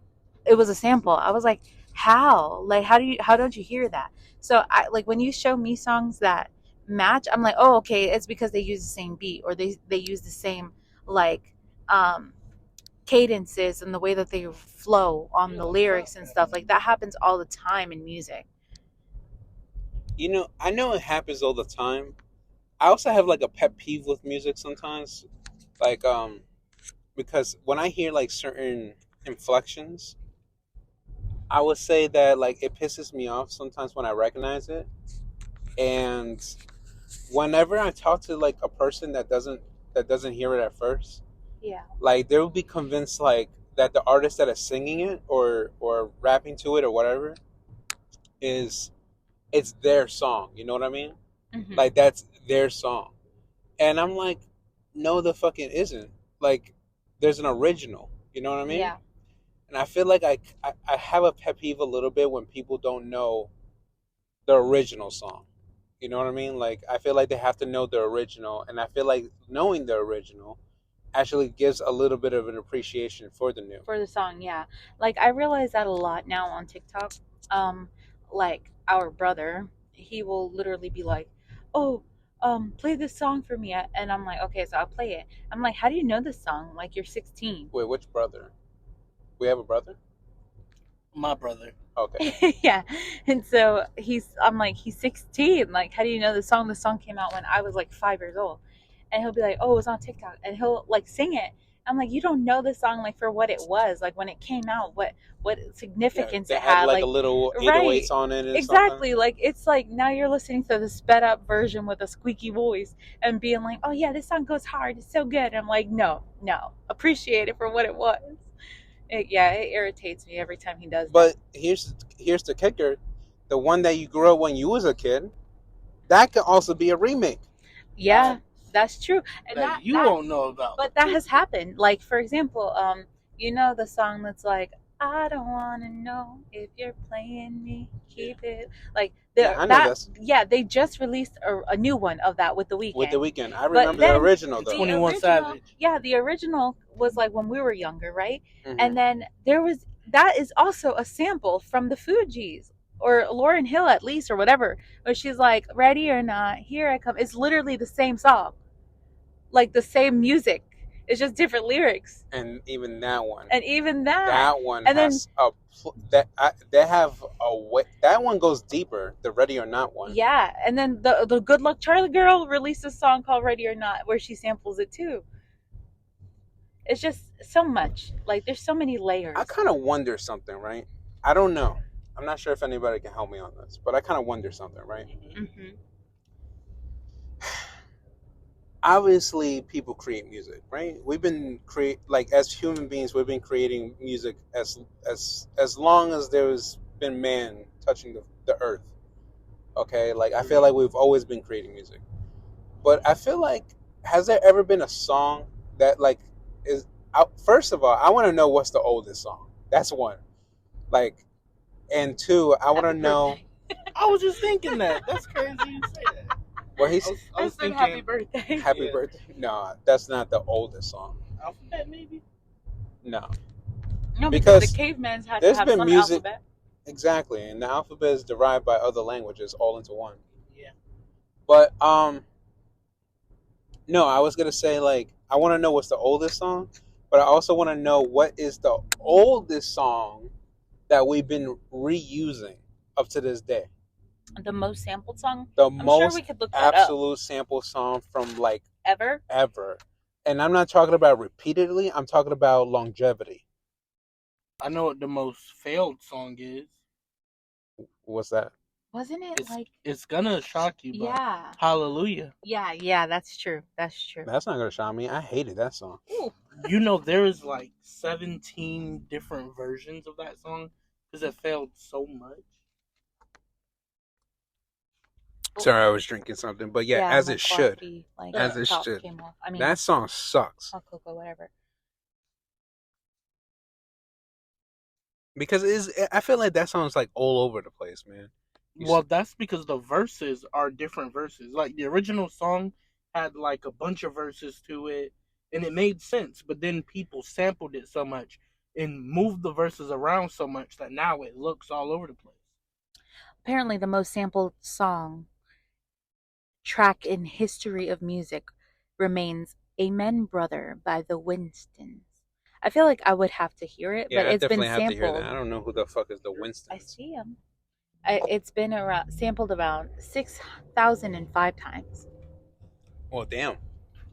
it was a sample. I was like, how? Like, how don't you hear that? So I like when you show me songs that match, I'm like, oh, okay, it's because they use the same beat or they use the same like um cadences and the way that they flow on the lyrics and stuff. Like that happens all the time in music. You know, I know it happens all the time. I also have like a pet peeve with music sometimes, like because when I hear like certain inflections, I would say that like it pisses me off sometimes when I recognize it. And whenever I talk to like a person that doesn't hear it at first, Yeah. like they will be convinced like that the artist that is singing it or rapping to it or whatever is it's their song. You know what I mean? Mm-hmm. Like that's their song. And I'm like, no, the fucking isn't. Like, there's an original. You know what I mean? Yeah. And I feel like I have a pet peeve a little bit when people don't know the original song. You know what I mean? Like, I feel like they have to know the original, and I feel like knowing the original actually gives a little bit of an appreciation for the new. For the song, yeah. Like I realize that a lot now on TikTok. Um, like our brother, he will literally be like, "Oh, play this song for me," and I'm like, "Okay, so I'll play it." I'm like, "How do you know this song? Like you're 16." Wait, which brother? We have a brother? My brother. Okay. Yeah, and so I'm like, he's 16. Like, how do you know the song? The song came out when I was like 5 years old, and he'll be like, "Oh, it's on TikTok," and he'll like sing it. I'm like, you don't know the song like for what it was, like when it came out, what Yeah, significance they it had had, like like a little right, 808s on it and something. exactly. Like it's like now you're listening to the sped up version with a squeaky voice and being like, oh yeah, this song goes hard, it's so good. I'm like, no, appreciate it for what it was. It irritates me every time he does that. But here's the kicker: the one that you grew up when you was a kid, that could also be a remake. Yeah, that's true. And That you won't know about. But that has happened. Like, for example, you know the song that's like, I don't want to know if you're playing me, keep it. Like, I know this. yeah, they just released a new one of that with The Weeknd. With The Weeknd. I remember the original, though. 21 Savage. Yeah, the original was like when we were younger, right? Mhm. And then that is also a sample from the Fugees. Or Lauryn Hill, at least, or whatever, where she's like, ready or not, here I come. It's literally the same song, like the same music. It's just different lyrics. And even that one. That one and has they have a way. That one goes deeper. The Ready or Not one. Yeah, and then the Good Luck Charlie girl released a song called Ready or Not where she samples it too. It's just so much. Like, there's so many layers. I kind of wonder something, right? I don't know. I'm not sure if anybody can help me on this, but I kind of wonder something, right? Mm-hmm. Obviously, people create music, right? We've been as human beings, we've been creating music as long as there's been man touching the earth. Okay, like, I feel like we've always been creating music, but I feel like, has there ever been a song that like is out? First of all, I want to know what's the oldest song. That's one. Like, and two, I want to know. I was just thinking that. That's crazy you say that. Well, he's I was thinking happy birthday. Happy birthday. No, that's not the oldest song. Alphabet, maybe? No. No, because the cavemans had to there's have been some music. alphabet. Exactly, and the alphabet is derived by other languages all into one. Yeah. But no, I was gonna say, like, I want to know what's the oldest song, but I also want to know what is the oldest song that we've been reusing up to this day. The most sampled song? I'm sure we could look that absolute up. sample song from like Ever. And I'm not talking about repeatedly, I'm talking about longevity. I know what the most failed song is. What's that? Wasn't it it's gonna shock you, but yeah. Hallelujah. Yeah, that's true. That's not gonna shock me. I hated that song. Ooh. You know, there is like 17 different versions of that song because it failed so much. Sorry, I was drinking something, but yeah, as it should. As it should. I mean, that song sucks. Hot cocoa, whatever. Because I feel like that song's like all over the place, man. Well, that's because the verses are different verses. Like, the original song had like a bunch of verses to it, and it made sense, but then people sampled it so much and moved the verses around so much that now it looks all over the place. Apparently, the most sampled track in history of music remains Amen Brother by the Winstons. I feel like I would have to hear it, but it's been sampled. Have to hear that. I don't know who the fuck is the Winstons. I see him. It's been sampled around 6,005 times. Oh, damn.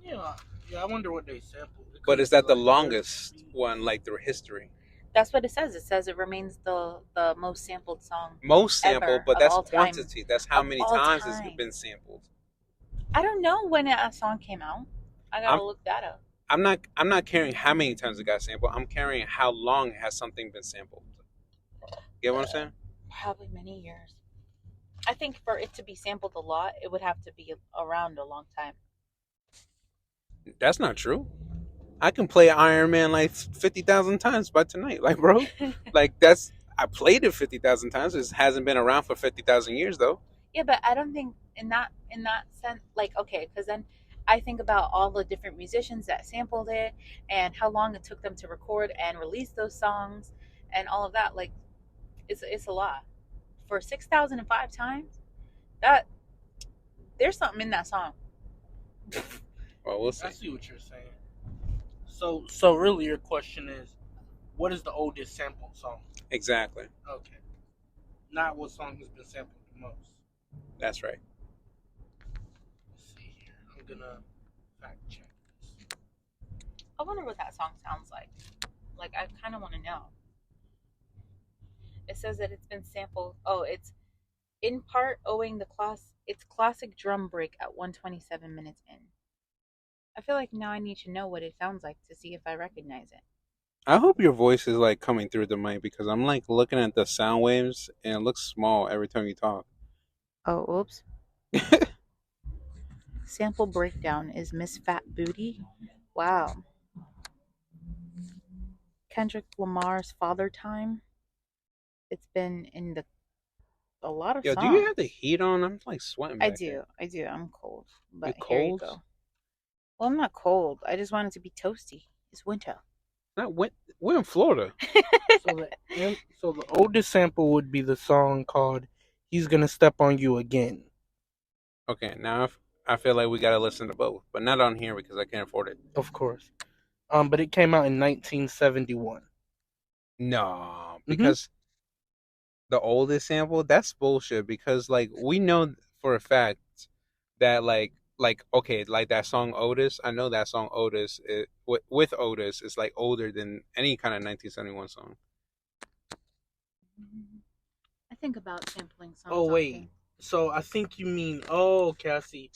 Yeah, I wonder what they sampled. But is that the longest one, like, through history? That's what it says. It says it remains the most sampled song. Most sampled, but that's quantity. That's how many times it's been sampled. I don't know when a song came out. I gotta look that up. I'm not caring how many times it got sampled. I'm caring how long has something been sampled. You get what I'm saying? Probably many years. I think for it to be sampled a lot, it would have to be around a long time. That's not true. I can play Iron Man like 50,000 times by tonight. Like, bro, like I played it 50,000 times. It hasn't been around for 50,000 years though. Yeah, but I don't think in that sense, like, okay, because then I think about all the different musicians that sampled it and how long it took them to record and release those songs and all of that. Like, it's a lot for 6,005 times. That there's something in that song. Well, we'll see. I see what you're saying. So really, your question is, what is the oldest sampled song? Exactly. Okay. Not what song has been sampled the most. That's right. Let's see here. I'm gonna fact check this. I wonder what that song sounds like. Like, I kind of want to know. It says that it's been sampled. Oh, it's in part owing its classic drum break at 127 minutes in. I feel like now I need to know what it sounds like to see if I recognize it. I hope your voice is like coming through the mic because I'm like looking at the sound waves and it looks small every time you talk. Oh, oops. Sample breakdown is Miss Fat Booty. Wow. Kendrick Lamar's Father Time. It's been in a lot of Yo, do you songs. have the heat on? I'm like sweating back here. I do. I'm cold. You But here you cold? go. Well, I'm not cold. I just want it to be toasty. It's winter. Not we're in Florida. So the oldest sample would be the song called "He's Gonna Step on You Again." Okay, now I feel like we gotta listen to both, but not on here because I can't afford it. Of course. But it came out in 1971. No, Mhm. because the oldest sample, that's bullshit. Because like we know for a fact that like okay, like that song Otis. I know that song Otis with Otis is like older than any kind of 1971 song. I think about sampling songs. Oh wait, often. so I think you mean okay, I see.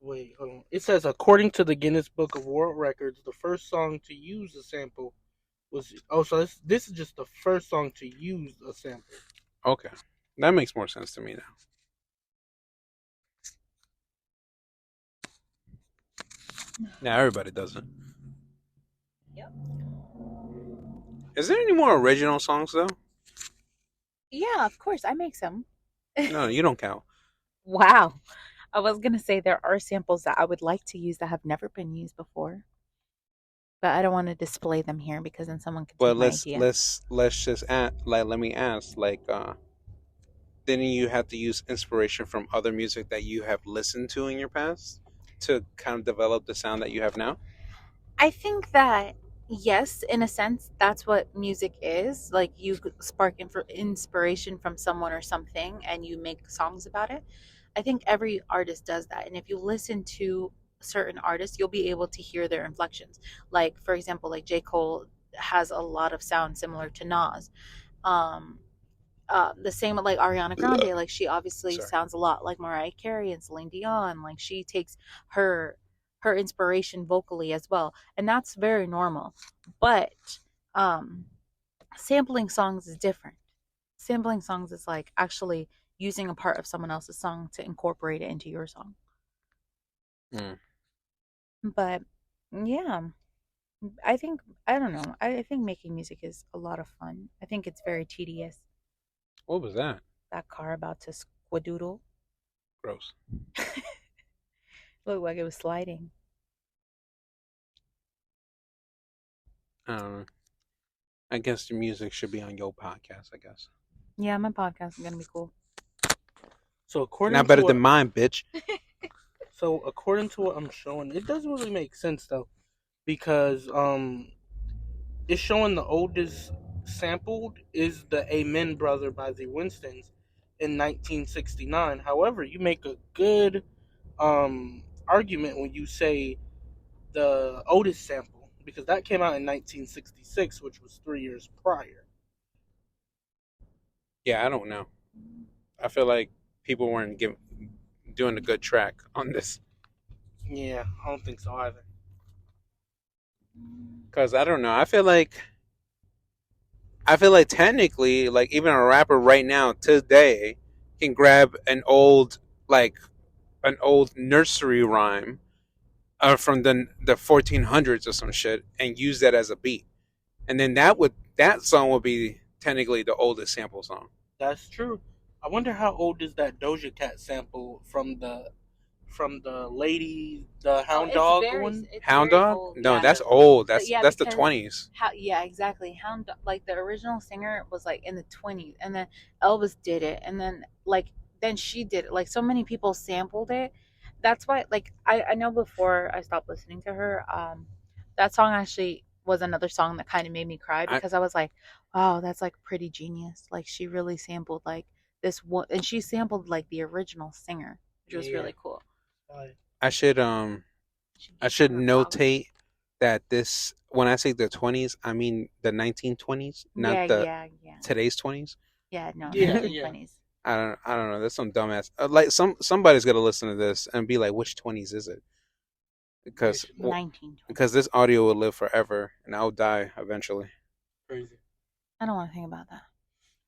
Wait, hold on. It says according to the Guinness Book of World Records, the first song to use a sample was so this is just the first song to use a sample. Okay, that makes more sense to me now. Now everybody does it. Yep. Is there any more original songs though? Yeah, of course. I make some. No, you don't count. Wow. I was going to say there are samples that I would like to use that have never been used before. But I don't want to display them here because then someone could But take my idea. let's just let me ask didn't you have to use inspiration from other music that you have listened to in your past to kind of develop the sound that you have now? I think that yes, in a sense, that's what music is. Like you spark inspiration from someone or something, and you make songs about it. I think every artist does that, and if you listen to certain artists, you'll be able to hear their inflections. Like for example, like J. Cole has a lot of sound similar to Nas. Um, the same with like Ariana Grande, like she obviously Sorry. sounds a lot like Mariah Carey and Celine Dion. Like she takes her her inspiration vocally as well, and that's very normal. But um, sampling songs is different. Sampling songs is like actually using a part of someone else's song to incorporate it into your song. Mm. But yeah, I think I don't know. I think making music is a lot of fun. I think it's very tedious. What was that? That car about to squadoodle. Gross. Looked like it was sliding. I don't know. I guess the music should be on your podcast. I guess Yeah, my podcast is gonna be cool. So according not to better what, than mine, bitch. so according to what I'm showing, it doesn't really make sense though, because it's showing the oldest sampled is the Amen Brother by the Winstons in 1969. However, you make a good argument when you say the Otis sample because that came out in 1966, which was 3 years prior. Yeah, I don't know. I feel like people weren't doing a good track on this Yeah, I don't think so either. because I don't know. I feel like technically, like even a rapper right now today can grab like an old nursery rhyme from the 1400s or some shit and use that as a beat, and then that song would be technically the oldest sample song. That's true. I wonder how old is that Doja Cat sample from the lady, the Hound Dog one? Hound Dog? No, that's old. That's the 20s. Yeah, exactly. Like the original singer was like in the 20s, and then Elvis did it, and then she did it. Like so many people sampled it. That's why, like I know before I stopped listening to her, that song actually was another song that kind of made me cry I, because I was like, wow, that's like pretty genius. Like she really sampled like this one, and she sampled like the original singer, which was really cool. I should notate that this when I say the 20s, I mean the 1920s, not yeah. today's 20s. Yeah, no, Yeah, 1920s. I don't know. That's some dumbass. Like somebody's gonna listen to this and be like, which 20s is it? because 1920. because this audio will live forever and I'll die eventually. Crazy. I don't want to think about that.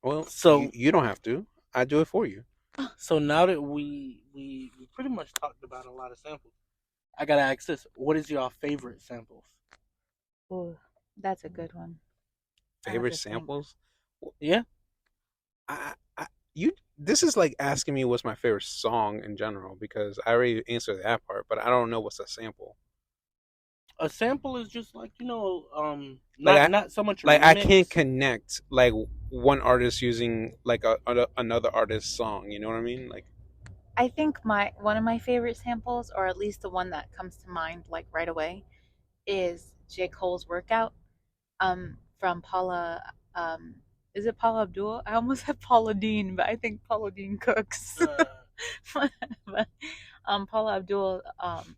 Well, So- you don't have to. I do it for you. So now that we pretty much talked about a lot of samples, I gotta ask this: what is your favorite samples? Ooh, that's a good one. I have Favorite to think. samples? Yeah. You. This is like asking me what's my favorite song in general because I already answered that part, but I don't know what's a sample. A sample is just like Like not so much Like I remix. can't connect like one artist using like another artist's song. You know what I mean? Like I think one of my favorite samples, or at least the one that comes to mind like right away, is J. Cole's Workout. From Paula. Is it Paula Abdul? I almost said Paula Dean, but I think Paula Dean cooks. But Paula Abdul,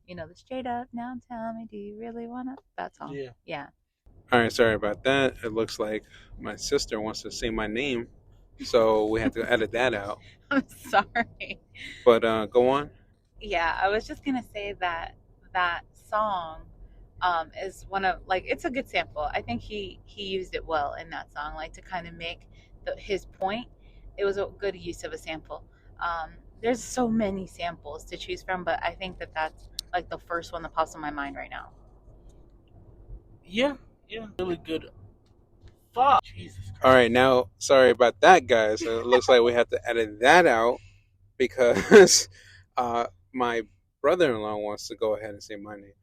the straight up now tell me, do you really wanna, that song? Yeah. Yeah. all right, sorry about that. It looks like my sister wants to say my name, so we have to edit that out. I'm sorry. But go on. Yeah, I was just gonna say that that song is one of, like, it's a good sample. I think he used it well in that song, like to kind of make his point. It was a good use of a sample. There's so many samples to choose from, but I think that that's like the first one that pops in my mind right now. Yeah, really good. Fuck, Jesus Christ. All right, now sorry about that, guys. It looks like we have to edit that out because my brother-in-law wants to go ahead and say my name.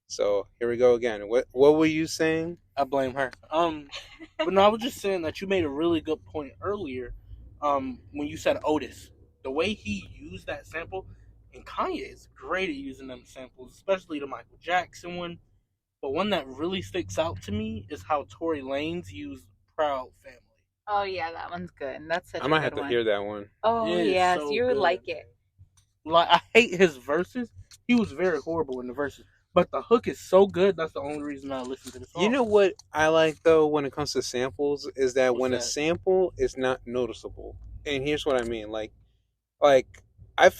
So here we go again. What were you saying? I blame her. But no, I was just saying that you made a really good point earlier. When you said Otis, the way he used that sample, and Kanye is great at using them samples, especially the Michael Jackson one. But one that really sticks out to me is how Tory Lanez used "Proud Family." Oh yeah, that one's good. That's such I a might good have to one. hear that one. Oh It is yes, so you would good. like it. Like, I hate his verses. He was very horrible in the verses, but the hook is so good. That's the only reason I listen to the song. You know what I like though when it comes to samples is that What's when a that? sample is not noticeable. And here's what I mean. Like I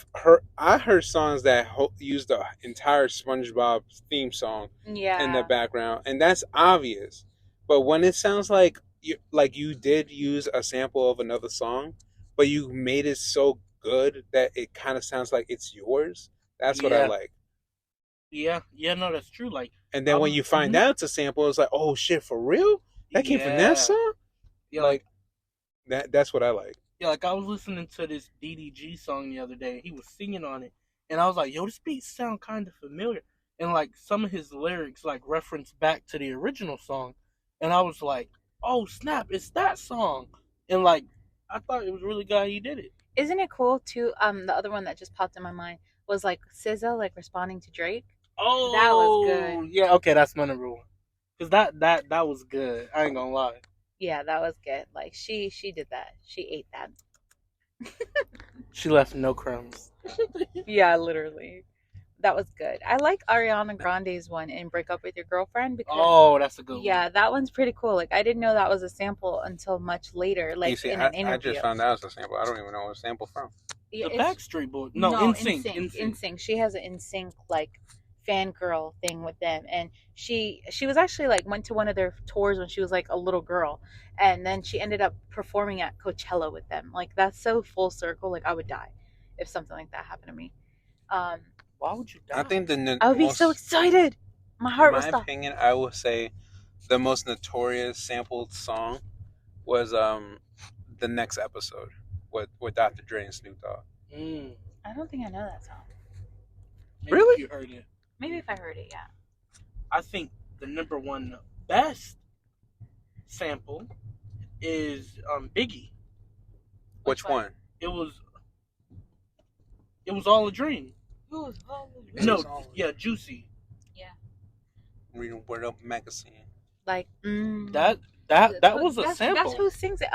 heard songs that use the entire SpongeBob theme song Yeah. in the background, and that's obvious. But when it sounds like you did use a sample of another song, but you made it so good that it kind of sounds like it's yours. That's what I Yeah. like. Yeah, no, that's true. Like, And then when you find out it's a sample, it's like, oh shit, for real? That came from that song? Yeah, Like that's what I like. yeah, like I was listening to this DDG song the other day. He was singing on it, and I was like, "Yo, this beat sound kind of familiar." And like some of his lyrics like reference back to the original song, and I was like, "Oh snap, it's that song!" And like I thought it was really good how he did it. Isn't it cool too? The other one that just popped in my mind was like SZA like responding to Drake. Oh, That was good. Yeah, okay, that's my number one. Cause that was good. I ain't gonna lie. Yeah, that was good. Like she did that. She ate that. She left no crumbs. Yeah, literally. That was good. I like Ariana Grande's one in "Break Up with Your Girlfriend" because Oh, that's a good one. yeah, that one's pretty cool. Like I didn't know that was a sample until much later, like you see, in an interview. I just found out it's a sample. I don't even know what a sample from. Yeah, The it's- Backstreet Boys. No, NSYNC. NSYNC. She has an NSYNC like fangirl thing with them, and she was actually like went to one of their tours when she was like a little girl, and then she ended up performing at Coachella with them. Like that's so full circle. Like I would die if something like that happened to me. Why would you die? I think I would be so excited. My heart in would my stop. opinion, I would say the most notorious sampled song was the next episode with Dr. Dre and Snoop Dogg. I don't think I know that song. Maybe Really? if you heard it. Maybe if I heard it, yeah. I think the number one best sample is Biggie. Which one? It was all a dream. No, yeah, Juicy. Reading Word Up magazine. Like That was a sample. That's who sings it.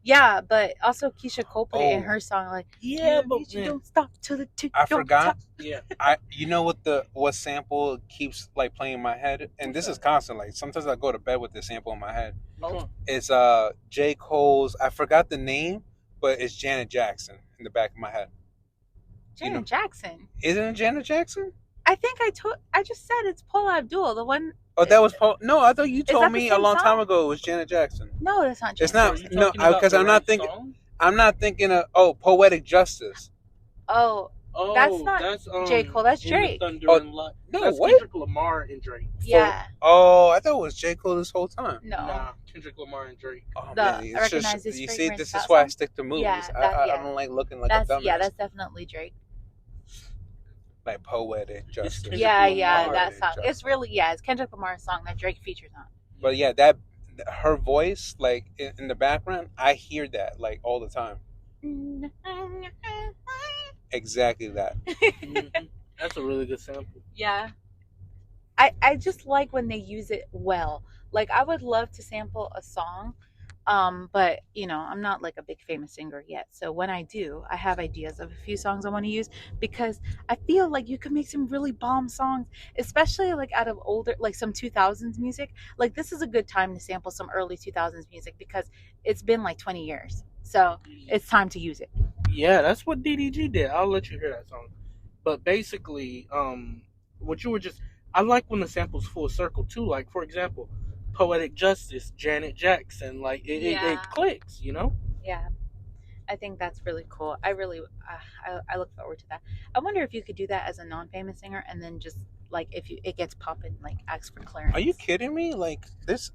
Yeah, but also Keisha Cole put it in Oh. her song. Like Yeah, but you don't stop till the tick. I don't forgot. stop. yeah, You know what sample keeps like playing in my head, and this is constant. Like sometimes I go to bed with this sample in my head. Oh. It's J. Cole's. I forgot the name, but it's Janet Jackson in the back of my head. Janet know. Jackson. Isn't it Janet Jackson? I think I just said it's Paula Abdul, the one. Oh, that was Paul. No, I thought you that told the me a same long time song? ago it was Janet Jackson. No, that's not It's Janet. So are not. you No, talking about because the I'm not right thinking. song? I'm not thinking of Poetic Justice. Oh, that's Oh, not that's J. Cole. That's In the Drake. Thunder Oh, and Light. no, That's what? Kendrick Lamar and Drake. Yeah. Oh, I thought it was J. Cole this whole time. No. Nah, Kendrick Lamar and Drake. Oh The man, I it's recognize just this you see, fragrance. this is That why I song? stick to movies. Yeah, I don't like looking like a dumbass. That's definitely Drake. Like Poetic Justice. Kendrick Yeah, Lamar. that Poetic song. Justice. It's really it's Kendrick Lamar's song that Drake features on. But yeah, that her voice, like in the background, I hear that like all the time. Exactly that. Mhm. That's a really good sample. Yeah. I just like when they use it well. Like I would love to sample a song, but you know, I'm not like a big famous singer yet. So when I do, I have ideas of a few songs I want to use because I feel like you can make some really bomb songs, especially like out of older, like some 2000s music. Like this is a good time to sample some early 2000s music because it's been like 20 years. So it's time to use it. Yeah, that's what DDG did. I'll let you hear that song. But basically, what you were just, I like when the sample's full circle too. Like for example, Poetic Justice, Janet Jackson. Like it clicks, you know. Yeah. I think that's really cool. I really, I look forward to that. I wonder if you could do that as a non-famous singer, and then just like if it gets popping, like ask for clearance. Are you kidding me? Like this.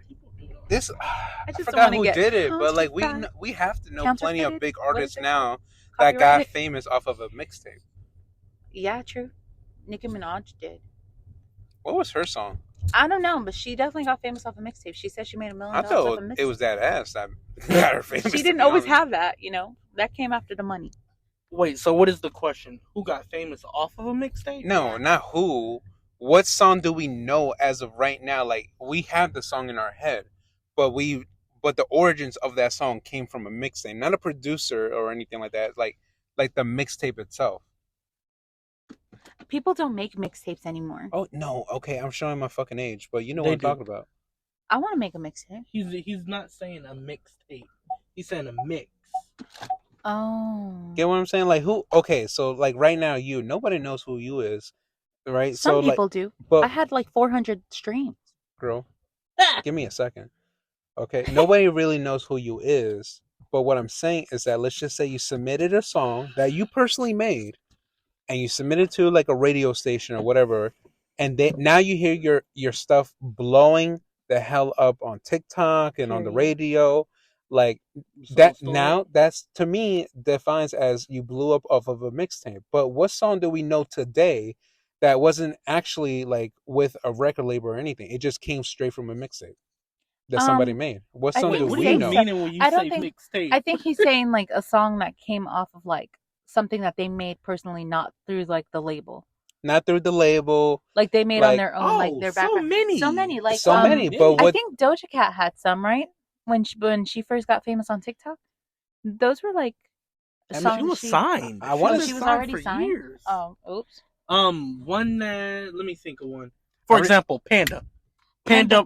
People do that. This I I just forgot don't who wanna did get it, but like counterfeit. we have to know plenty of Counterfeited? big What is artists it? now that got Copyrighted? famous off of a mixtape. Yeah, true. Nicki Minaj did. What was her song? I don't know, but she definitely got famous off a mixtape. She said she made $1 million I off thought a mixtape. it was that ass that got her famous. She to didn't be always honest. have that, you know. That came after the money. Wait, so what is the question? Who got famous off of a mixtape? No, not who. What song do we know as of right now? Like we have the song in our head, but the origins of that song came from a mixtape, not a producer or anything like that. Like the mixtape itself. People don't make mixtapes anymore. Oh no, okay, I'm showing my fucking age, but you know They what I'm do. talking about. I want to make a mixtape. He's not saying a mixtape. He's saying a mix. Oh. Get what I'm saying? Like who? Okay, so like right now, nobody knows who you is, right? Some so people like, do. but I had like 400 streams. girl, give me a second. Okay, nobody really knows who you is, but what I'm saying is that let's just say you submitted a song that you personally made, and you submitted to like a radio station or whatever, and now you hear your stuff blowing the hell up on TikTok and on the Period. radio, like that. Now that's to me defines as you blew up off of a mixtape. But what song do we know today that wasn't actually like with a record label or anything? It just came straight from a mixtape that somebody made. What I song think do What we do you know? mean when you I don't say think- mixtape? I think he's saying like a song that came off of like something that they made personally, not through like the label. Not through the label. Like they made on Like- their own, like their so background. many. So many, like so many, but I what? think Doja Cat had some, right? When she first got famous on TikTok, those were like I mean, songs she was signed. I wanna- been She was signed already for signed? years. Oh, oops. One that let me think of one. For I re- example, Panda. Panda.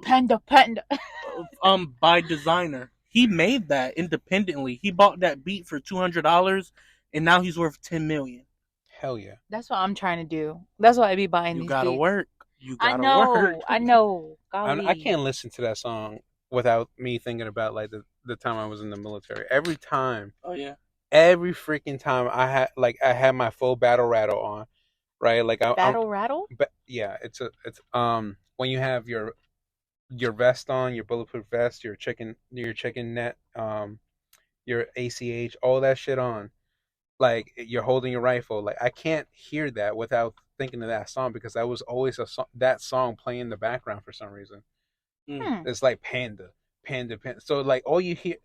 By Designer. He made that independently. He bought that beat for $200, and now he's worth $10 million. Hell yeah. That's what I'm trying to do. That's why I be buying You these gotta beats. work. You I gotta know. work. I know. Golly. I can't listen to that song without me thinking about like the time I was in the military. Every Oh yeah. freaking time I had my full battle rattle on, right? Like Battle rattle. yeah, it's when you have your vest on, your bulletproof vest, your chicken net, your ACH, all that shit on. Like you're holding your rifle. Like I can't hear that without thinking of that song because that was always that song playing in the background for some reason. It's like Panda. So like all you hear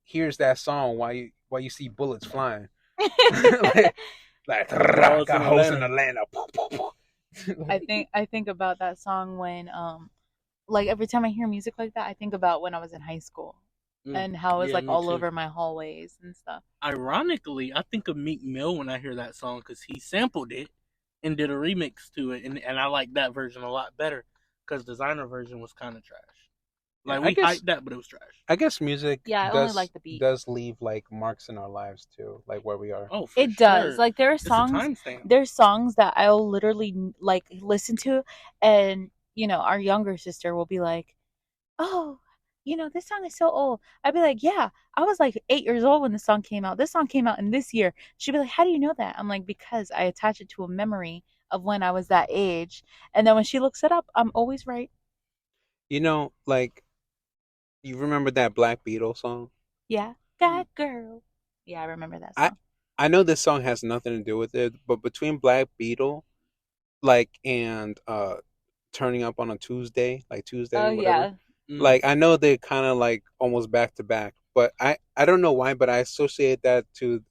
here's that song while you see bullets flying. like got hoes in Atlanta. I think about that song when like every time I hear music like that, I think about when I was in high school and how it was Yeah, like me all too. over my hallways and stuff. Ironically, I think of Meek Mill when I hear that song because he sampled it and did a remix to it, and I like that version a lot better because Designer version was kind of trash. Like I we guess hyped that, but it was trash. I guess music Yeah, I only like the beat. does leave like marks in our lives too, like where we are. Oh, for It does. sure. Like there are It's a songs. timestamp. There's songs that I'll literally like listen to, and our younger sister will be like, "Oh, this song is so old." I'd be like, "Yeah, I was like 8 years old when this song came out. This song came out in this year." She'd be like, "How do you know that?" I'm like, "Because I attach it to a memory of when I was that age." And then when she looks it up, I'm always right. Like you remember that Black Beetle song? Yeah, got girl. Yeah, I remember that I song. I know this song has nothing to do with it, but between Black Beetle, like and turning up on a Tuesday, like Tuesday, Oh whatever. yeah, Like I know they're kind of like almost back to back, but I don't know why, but I associate that to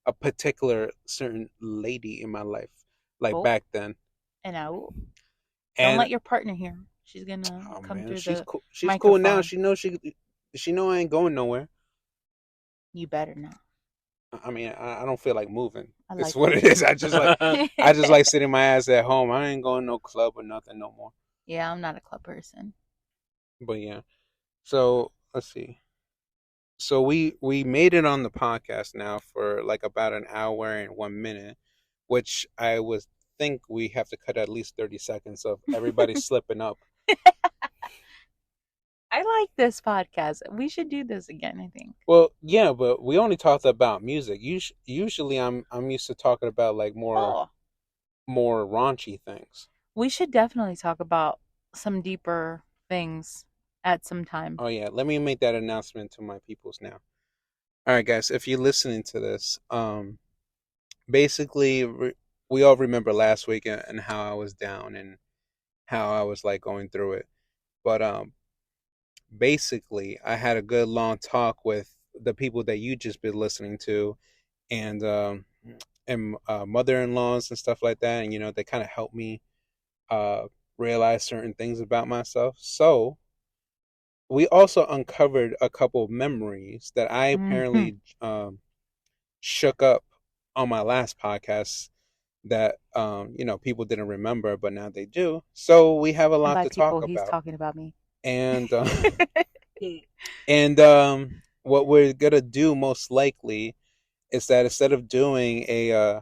a particular certain lady in my life, like oh, back then. and don't And let your partner hear. She's gonna oh come man, through she's the cool. She's cool now. microphone. She know I ain't going nowhere. You better not. I mean, I don't feel like moving. I It's like what it that. is. I just like sitting my ass at home. I ain't going no club or nothing no more. Yeah, I'm not a club person. But yeah. So let's see. So we made it on the podcast now for like about an hour and 1 minute, which I would think we have to cut at least 30 seconds of everybody slipping up. I like this podcast. We should do this again, I think. Well, yeah, but we only talked about music. Usually, I'm used to talking about like Oh, more raunchy things. we should definitely talk about some deeper things at some time. Oh yeah, let me make that announcement to my peoples now. All right, guys, if you're listening to this, basically we all remember last week and how I was down and how I was like going through it. But basically, I had a good long talk with the people that you just been listening to, and mother-in-laws and stuff like that, and they kind of helped me uh realize certain things about myself. So we also uncovered a couple of memories that I Mm-hmm. apparently shook up on my last podcast that people didn't remember, but now they do. So we have a And lot by to talk people, he's about, talking about me. and and what we're gonna do most likely is that instead of doing a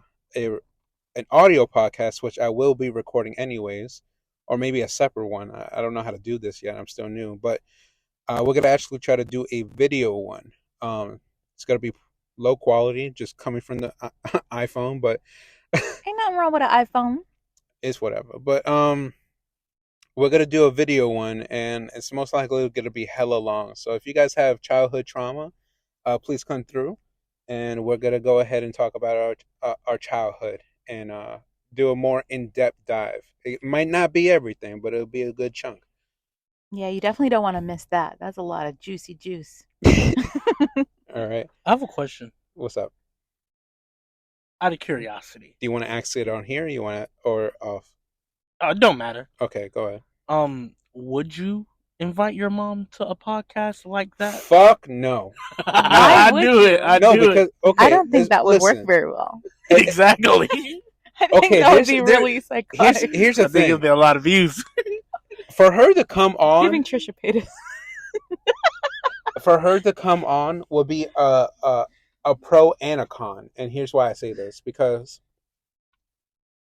an audio podcast, which I will be recording anyways, or maybe a separate one. I don't know how to do this yet. I'm still new, but we're gonna actually try to do a video one. It's gonna be low quality, just coming from the iPhone, but Ain't nothing wrong with an iPhone. it's whatever. But we're gonna do a video one, and it's most likely gonna be hella long. So if you guys have childhood trauma, please come through, and we're gonna go ahead and talk about our childhood and do a more in depth dive. It might not be everything, but it'll be a good chunk. Yeah, you definitely don't want to miss that. That's a lot of juicy juice. All right, I have a question what's up? out of curiosity. Do you want to ask it on here? You want to or off? It don't matter. Okay, go ahead. Would you invite your mom to a podcast like that? Fuck no. I would do you? it. I No, do because it. okay. I don't think that would work listen. very well. Exactly. I think Okay, that would be there- really psychotic. Here's I the think it'll thing. be a lot of views. For her to come Giving on, Trisha Paytas. would be a pro and a con. And here's why I say this, because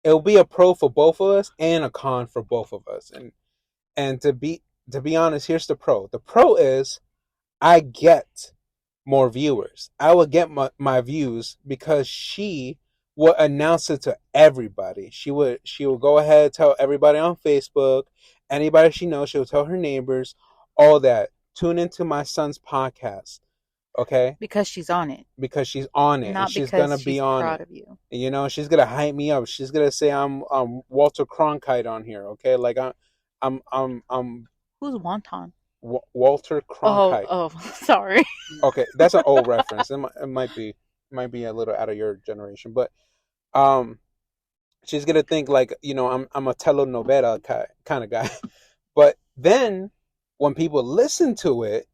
it'll be a pro for both of us and a con for both of us. And to be honest, here's the pro. The pro is I get more viewers. I will get my views because she will announce it to everybody. She would go ahead, tell everybody on Facebook, anybody she knows, she'll tell her neighbors, all that. Tune into my son's podcast. Okay? Because she's on it. Because she's on it, and Not she's because gonna be she's on proud it. of you. She's gonna hype me up. She's gonna say I'm Walter Cronkite on here. Okay, like I'm Who's Wonton? Walter Cronkite. Oh, sorry. Okay, that's an old reference. It might be a little out of your generation, but she's gonna think like I'm a telenovela kind of guy. But then when people listen to it,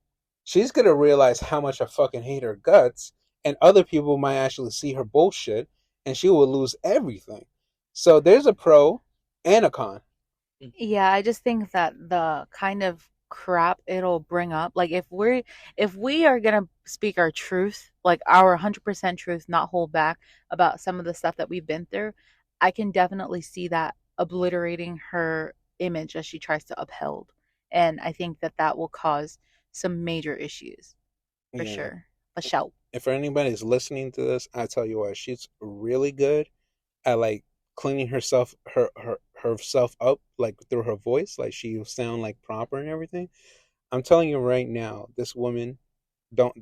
she's gonna realize how much I fucking hate her guts, and other people might actually see her bullshit, and she will lose everything. So there's a pro and a con. Yeah, I just think that the kind of crap it'll bring up. Like if we are gonna speak our truth, like our 100% truth, not hold back about some of the stuff that we've been through, I can definitely see that obliterating her image as she tries to uphold. And I think that that will cause some major issues for Yeah. sure. For sure. If anybody's listening to this, I tell you what, she's really good at like cleaning herself up like through her voice, like she will sound like proper and everything. I'm telling you right now, this woman don't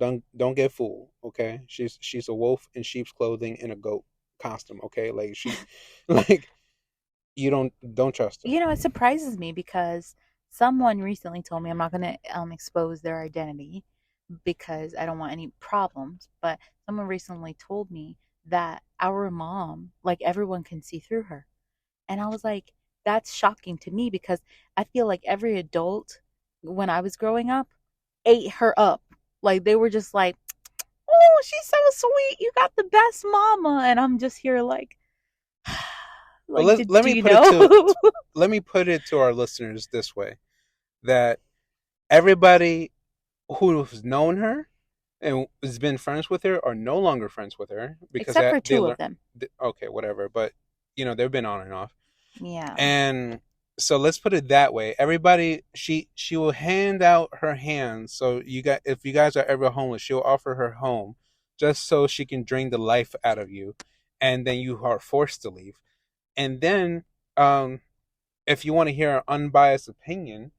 get fooled, okay? She's a wolf in sheep's clothing in a goat costume, okay? Like she like you don't trust her. You know, it surprises me because someone recently told me, I'm not going to expose their identity because I don't want any problems, but someone recently told me that our mom, like everyone can see through her. And I was like, that's shocking to me because I feel like every adult when I was growing up ate her up. Like they were just like, oh, she's so sweet. You got the best mama. And I'm just here like, But like, let do me you put it know? let me put it to our listeners this way, that everybody who's known her and has been friends with her are no longer friends with her because Except for they two learn. of them. Okay, whatever, but they've been on and off. Yeah. And so let's put it that way. Everybody, she will hand out her hand. So if you guys are ever homeless, she'll offer her home just so she can drain the life out of you, and then you are forced to leave. And then, if you want to hear an unbiased opinion,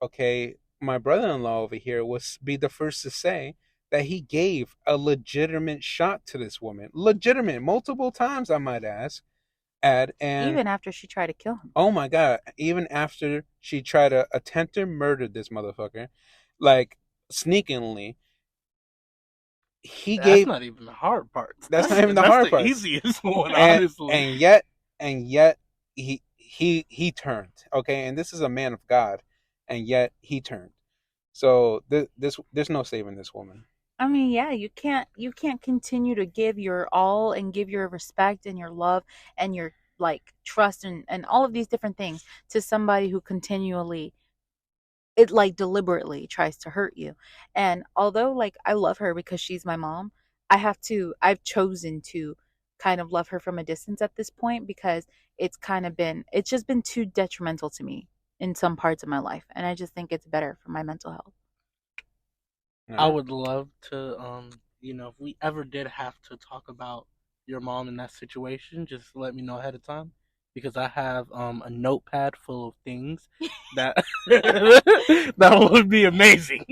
okay, my brother-in-law over here was be the first to say that he gave a legitimate shot to this woman, legitimate, multiple times, I might add, and Even after she tried to kill him. oh my god, even after she tried to attempt to murder this motherfucker, like sneakingly, he That's gave. not even the hard part. That's not even the That's hard the part. easiest one, and honestly. and yet he turned, okay, and this is a man of God, and yet he turned. So there's no saving this woman. I mean, yeah, you can't continue to give your all and give your respect and your love and your like trust and all of these different things to somebody who continually it like deliberately tries to hurt you. And although like I love her because she's my mom, I've chosen to kind of love her from a distance at this point because it's just been too detrimental to me in some parts of my life. And I just think it's better for my mental health. I would love to, if we ever did have to talk about your mom in that situation, just let me know ahead of time because I have a notepad full of things that that would be amazing.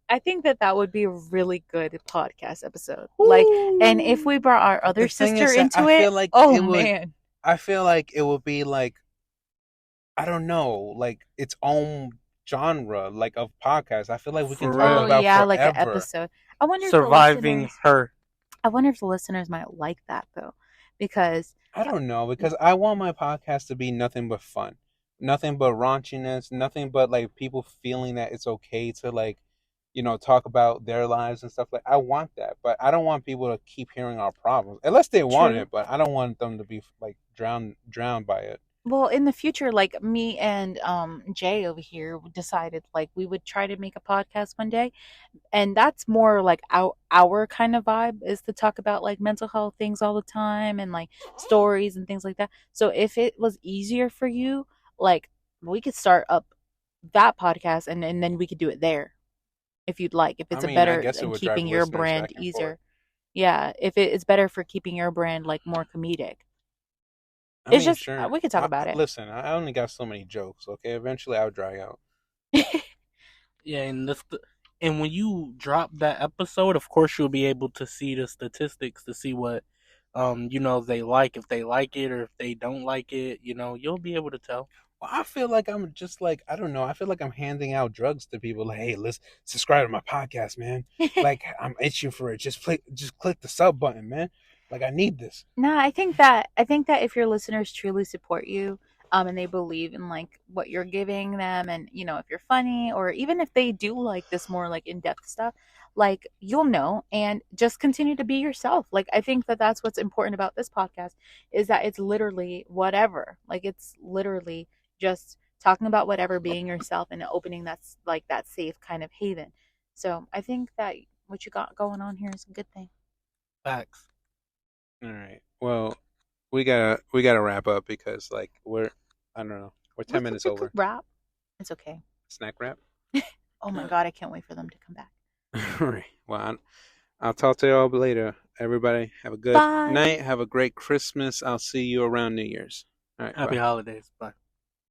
I think that would be a really good podcast episode. Like, and if we brought our other The thing sister is that into I it, feel like oh it would. man, I feel like it would be like, I don't know, like its own genre, like of podcast. I feel like we can For talk oh real. about yeah, like an forever. episode. I wonder if Surviving her. I wonder if the listeners might like that though, because I don't know, because I want my podcast to be nothing but fun, nothing but raunchiness, nothing but like people feeling that it's okay to like, talk about their lives and stuff. Like I want that, but I don't want people to keep hearing our problems unless they want true. it. But I don't want them to be like drowned by it. Well, in the future, like me and Jay over here decided like we would try to make a podcast one day, and that's more like our kind of vibe is to talk about like mental health things all the time and like stories and things like that. So if it was easier for you, like we could start up that podcast and then we could do it there if you'd like. If I it's a mean, I better guess it and would drive keeping your listeners brand back and forth. easier. Yeah, if it's better for keeping your brand like more comedic. I It's mean, just sure. we could talk about it. Listen, I only got so many jokes. Okay, eventually I'll dry out. Yeah, and when you drop that episode, of course you'll be able to see the statistics to see what they like, if they like it or if they don't like it, you'll be able to tell. Well, I feel like I'm just like, I don't know. I feel like I'm handing out drugs to people. Like, hey, let's subscribe to my podcast, man. Like, I'm itching for it. Just click the sub button, man. Like, I need this. No, I think that if your listeners truly support you, and they believe in like what you're giving them, and if you're funny, or even if they do like this more like in-depth stuff, like you'll know, and just continue to be yourself. Like I think that that's what's important about this podcast is that it's literally whatever. Like it's literally just talking about whatever, being yourself, and opening that's like that safe kind of haven. So I think that what you got going on here is a good thing. Facts. All right. Well, we gotta wrap up because like I don't know, we're 10 minutes over. Wrap. It's okay. Snack wrap. Oh my God, I can't wait for them to come back. All right. Well, I'll talk to you all later. Everybody, have a good Bye. night. Have a great Christmas. I'll see you around New Year's. All right. Happy Bye. holidays. Bye.